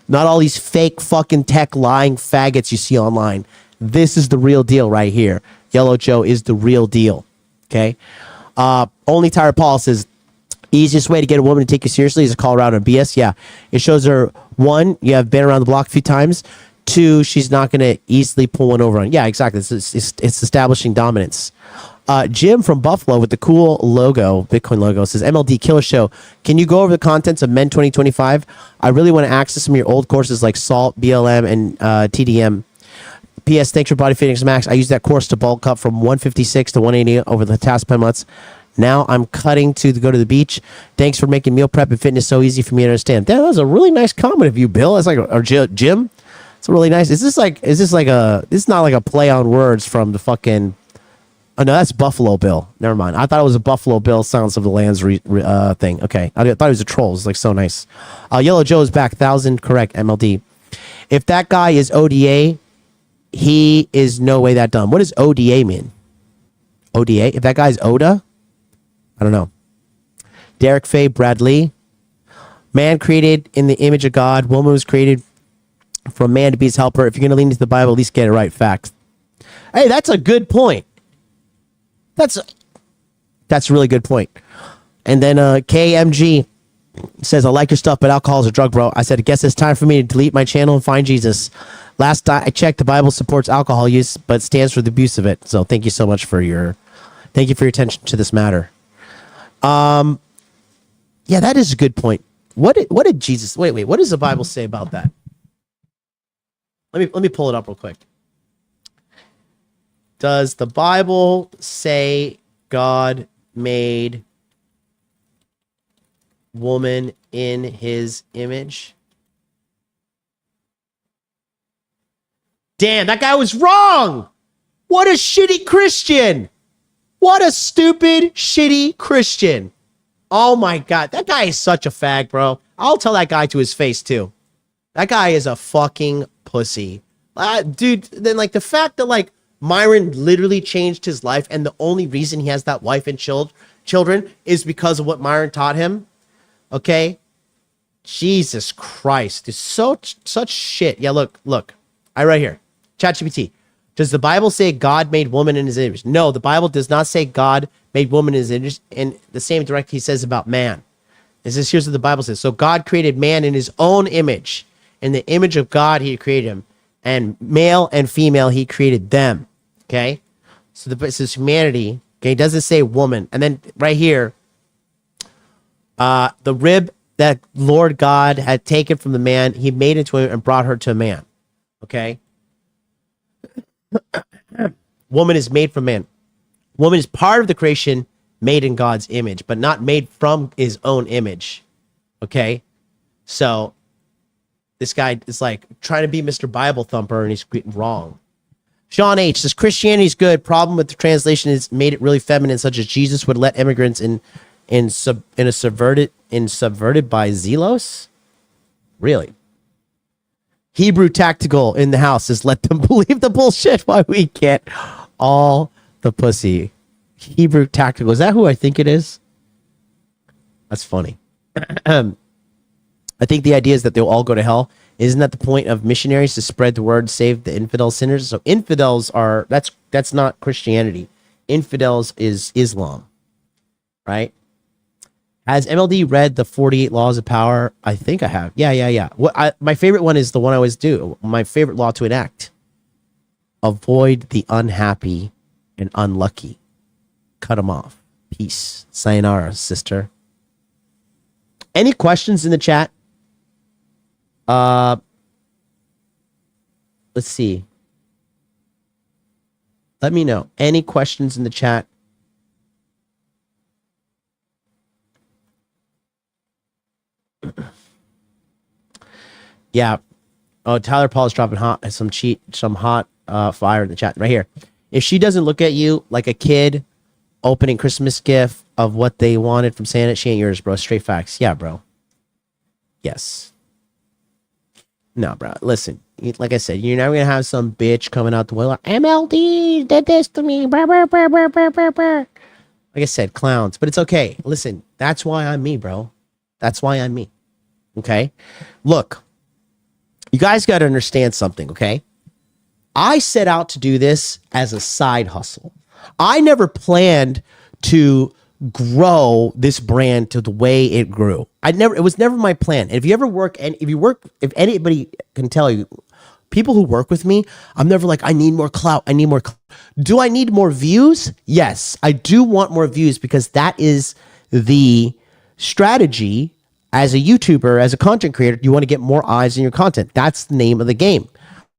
Not all these fake fucking tech lying faggots you see online. This is the real deal right here. Yellow Joe is the real deal. Okay? Only Tired Paul says, easiest way to get a woman to take you seriously is to call her out on BS. Yeah. It shows her, 1, you have been around the block a few times. 2, she's not going to easily pull one over on you. Yeah, exactly. It's establishing dominance. Jim from Buffalo with the cool logo, Bitcoin logo, says, MLD Killer Show. Can you go over the contents of MEN 2025? I really want to access some of your old courses like SALT, BLM, and TDM. P.S. Thanks for Body Fitness Max. I used that course to bulk up from 156 to 180 over the past 10 months. Now I'm cutting to go to the beach. Thanks for making meal prep and fitness so easy for me to understand. That was a really nice comment of you, Bill. It's like, or Jim. It's really nice. Is this not like a play on words from the fucking, oh no, that's Buffalo Bill. Never mind. I thought it was a Buffalo Bill Silence of the Lambs thing. Okay. I thought it was a troll. It was like so nice. Yellow Joe is back. 1,000 correct, MLD. If that guy is ODA, he is no way that dumb. What does ODA mean? ODA? If that guy's ODA? I don't know. Derek Faye Bradley. Man created in the image of God. Woman was created from man to be his helper. If you're going to lean into the Bible, at least get it right. Facts. Hey, that's a good point. That's a really good point. And then KMG says, I like your stuff, but alcohol is a drug, bro. I said, I guess it's time for me to delete my channel and find Jesus. Last I checked, the Bible supports alcohol use, but stands for the abuse of it. So thank you so much for your attention to this matter. Yeah, that is a good point. What did Jesus, wait, what does the Bible say about that? Let me pull it up real quick. Does the Bible say God made woman in his image. Damn, that guy was wrong. What a shitty Christian. What a stupid, shitty Christian. Oh my God. That guy is such a fag, bro. I'll tell that guy to his face too. That guy is a fucking pussy. Dude, then like the fact that like Myron literally changed his life and the only reason he has that wife and children is because of what Myron taught him. Okay? Jesus Christ. It's such shit. Yeah, look. I right here. ChatGPT. Does the Bible say God made woman in his image? No, the Bible does not say God made woman in his image. In the same direct he says about man. Here's what the Bible says. So God created man in his own image. In the image of God, he created him. And male and female, he created them. Okay? So it says humanity. Okay, it doesn't say woman. And then right here, the rib that Lord God had taken from the man, he made into him and brought her to a man. Okay? Woman is made from man. Woman is part of the creation made in God's image, but not made from his own image. Okay? So this guy is like trying to be Mr. Bible Thumper and he's wrong. Sean H says Christianity is good. Problem with the translation is made it really feminine, such as Jesus would let immigrants subverted by Zelos. Really? Hebrew Tactical in the house says let them believe the bullshit while we get all the pussy. Hebrew Tactical, is that who I think it is? That's funny. I think the idea is that they'll all go to hell. Isn't that the point of missionaries, to spread the word, save the infidel sinners? So infidels are, that's not Christianity. Infidels is Islam, right? Has MLD read the 48 Laws of Power? I think I have. Yeah. My favorite one is the one I always do. My favorite law to enact. Avoid the unhappy and unlucky. Cut them off. Peace. Sayonara, sister. Any questions in the chat? Let's see. Let me know. Any questions in the chat? Yeah. Oh, Tyler Paul is dropping some hot fire in the chat right here. If she doesn't look at you like a kid opening Christmas gift of what they wanted from Santa, she ain't yours, bro. Straight facts. Yeah, bro. Yes. No, bro. Listen, like I said, you're never gonna have some bitch coming out the way like MLD did this to me. Brr, brr, brr, brr, brr, brr, brr. Like I said, clowns. But it's okay. Listen, that's why I'm me, bro. That's why I'm me. Okay? Look, you guys got to understand something, okay? I set out to do this as a side hustle. I never planned to grow this brand to the way it grew. It was never my plan. And if anybody can tell you, people who work with me, I'm never like, I need more clout. Do I need more views? Yes, I do want more views because that is the strategy as a YouTuber, as a content creator. You want to get more eyes in your content. That's the name of the game.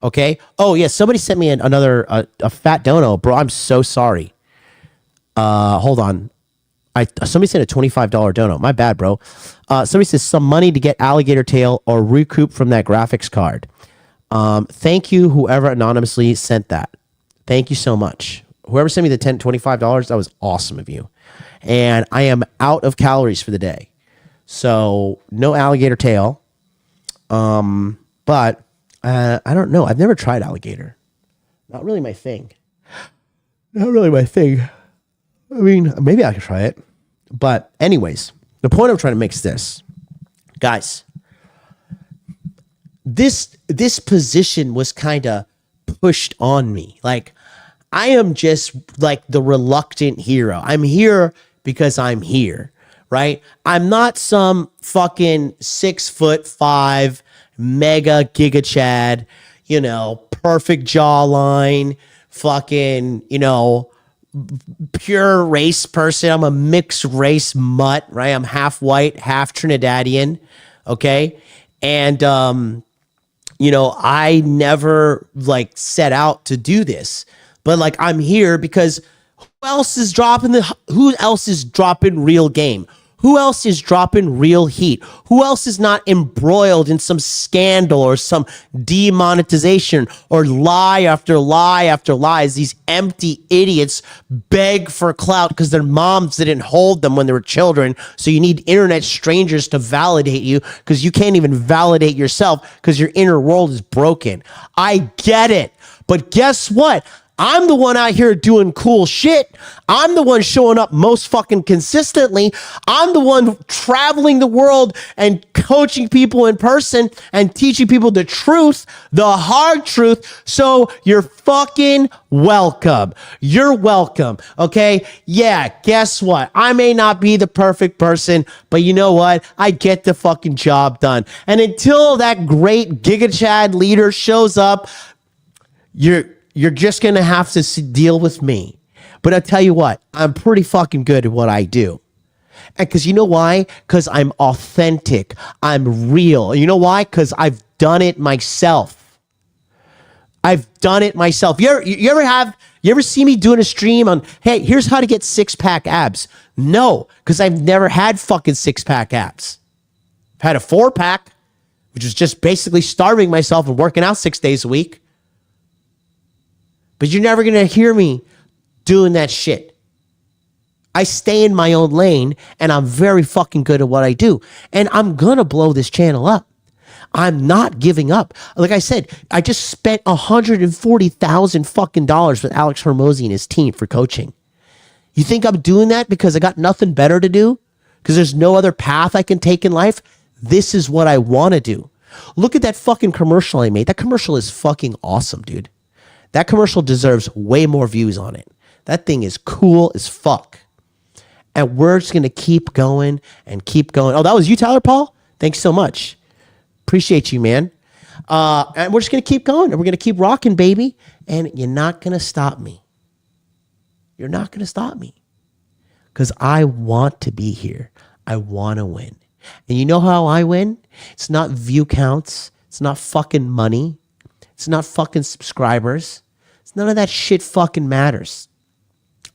Okay. Oh yeah. Somebody sent me another fat dono, bro. I'm so sorry. Hold on. Somebody sent a $25 dono. My bad, bro. Somebody says some money to get alligator tail or recoup from that graphics card. Thank you, whoever anonymously sent that. Thank you so much. Whoever sent me the $25, that was awesome of you. And I am out of calories for the day. So no alligator tail. But I don't know. I've never tried alligator. Not really my thing. I mean, maybe I could try it. But anyways, the point I'm trying to make is this. Guys, this position was kind of pushed on me. Like, I am just like the reluctant hero. I'm here because I'm here, right? I'm not some fucking 6'5" mega giga chad, perfect jawline, fucking, pure race person. I'm a mixed race mutt, right? I'm half white, half Trinidadian. Okay. And, I never set out to do this, but I'm here because Who else is dropping real game? Who else is dropping real heat? Who else is not embroiled in some scandal or some demonetization or lie after lie after lie as these empty idiots beg for clout because their moms didn't hold them when they were children? So you need internet strangers to validate you because you can't even validate yourself because your inner world is broken. I get it. But guess what? I'm the one out here doing cool shit. I'm the one showing up most fucking consistently. I'm the one traveling the world and coaching people in person and teaching people the truth, the hard truth. So you're fucking welcome. You're welcome. Okay. Yeah. Guess what? I may not be the perfect person, but you know what? I get the fucking job done. And until that great Giga Chad leader shows up, you're just going to have to deal with me. But I'll tell you what, I'm pretty fucking good at what I do. And because you know why? Because I'm authentic. I'm real. You know why? Because I've done it myself. I've done it myself. You ever see me doing a stream on, hey, here's how to get 6-pack abs? No, because I've never had fucking 6-pack abs. I've had a 4-pack, which was just basically starving myself and working out 6 days a week. But you're never going to hear me doing that shit. I stay in my own lane and I'm very fucking good at what I do. And I'm going to blow this channel up. I'm not giving up. Like I said, I just spent $140,000 fucking dollars with Alex Hormozy and his team for coaching. You think I'm doing that because I got nothing better to do? Because there's no other path I can take in life? This is what I want to do. Look at that fucking commercial I made. That commercial is fucking awesome, dude. That commercial deserves way more views on it. That thing is cool as fuck. And we're just going to keep going and keep going. Oh, that was you, Tyler Paul? Thanks so much. Appreciate you, man. And we're just going to keep going. And we're going to keep rocking, baby. And you're not going to stop me. You're not going to stop me. Because I want to be here. I want to win. And you know how I win? It's not view counts. It's not fucking money. It's not fucking subscribers. None of that shit fucking matters.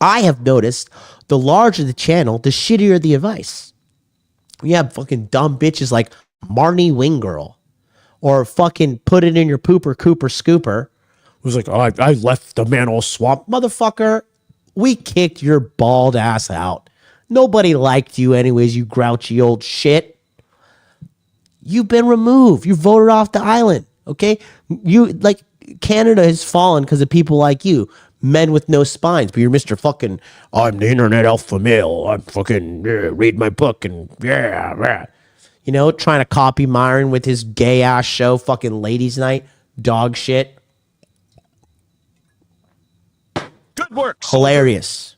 I have noticed the larger the channel, the shittier the advice. We have fucking dumb bitches like Marnie Winggirl or fucking put it in your pooper Cooper Scooper who's like, oh, I left the man all swamp. Motherfucker, we kicked your bald ass out. Nobody liked you anyways, you grouchy old shit. You've been removed. You voted off the island, okay? You, like, Canada has fallen because of people like you, men with no spines. But you're Mr. fucking, I'm the internet alpha male. I'm fucking, read my book and, you know, trying to copy Myron with his gay ass show, fucking ladies' night, dog shit. Good work. Hilarious.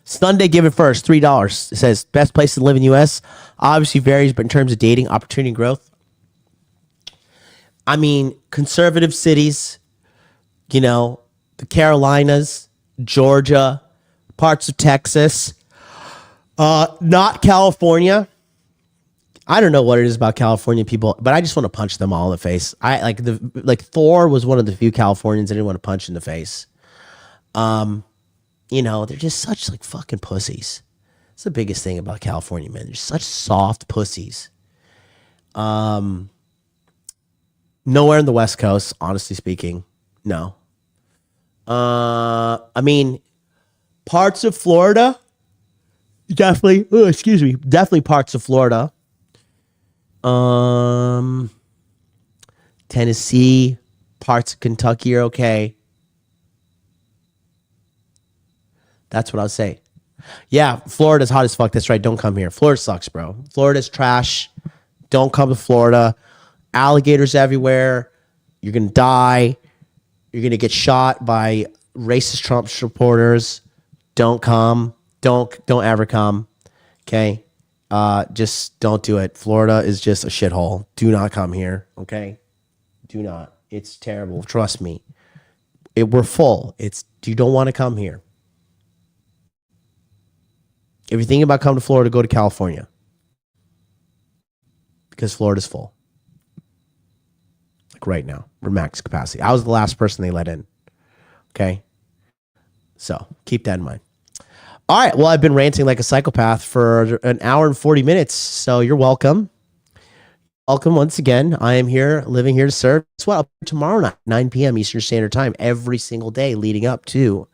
Sunday Given First, $3. It says, best place to live in the U.S. Obviously varies, but in terms of dating, opportunity, and growth. I mean, conservative cities, you know, the Carolinas, Georgia, parts of Texas, not California. I don't know what it is about California people, but I just want to punch them all in the face. Thor was one of the few Californians I didn't want to punch in the face. You know, they're just such like fucking pussies. It's the biggest thing about California, man. They're such soft pussies. Nowhere in the West Coast, honestly speaking. No. I mean, parts of Florida, definitely parts of Florida. Tennessee, parts of Kentucky are okay. That's what I'll say. Yeah, Florida's hot as fuck. That's right. Don't come here. Florida sucks, bro. Florida's trash. Don't come to Florida. Alligators everywhere. You're going to die. You're going to get shot by racist Trump supporters. Don't come. Don't ever come. Okay? Just don't do it. Florida is just a shithole. Do not come here. Okay? Do not. It's terrible. Trust me. We're full. You don't want to come here. If you're thinking about coming to Florida, go to California. Because Florida's full. Like right now. We're max capacity. I was the last person they let in. Okay? So, keep that in mind. All right. Well, I've been ranting like a psychopath for an hour and 40 minutes. So you're welcome. Welcome once again. I am here, living here to serve. Guess what? Tomorrow night, 9 p.m. Eastern Standard Time, every single day leading up to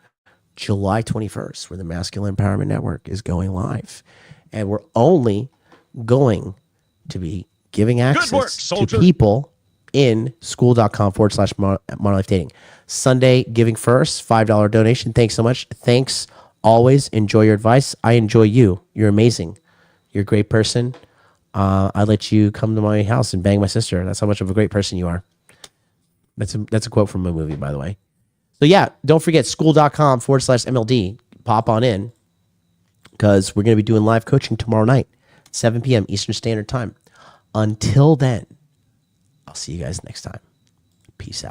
July 21st, where the Masculine Empowerment Network is going live. And we're only going to be giving access to people in skool.com/Modern Life Dating. Sunday, giving first, $5 donation. Thanks so much. Thanks always. Enjoy your advice. I enjoy you. You're amazing. You're a great person. I let you come to my house and bang my sister. That's how much of a great person you are. That's a quote from a movie, by the way. So yeah, don't forget skool.com/MLD. Pop on in because we're going to be doing live coaching tomorrow night, 7 p.m. Eastern Standard Time. Until then, I'll see you guys next time. Peace out.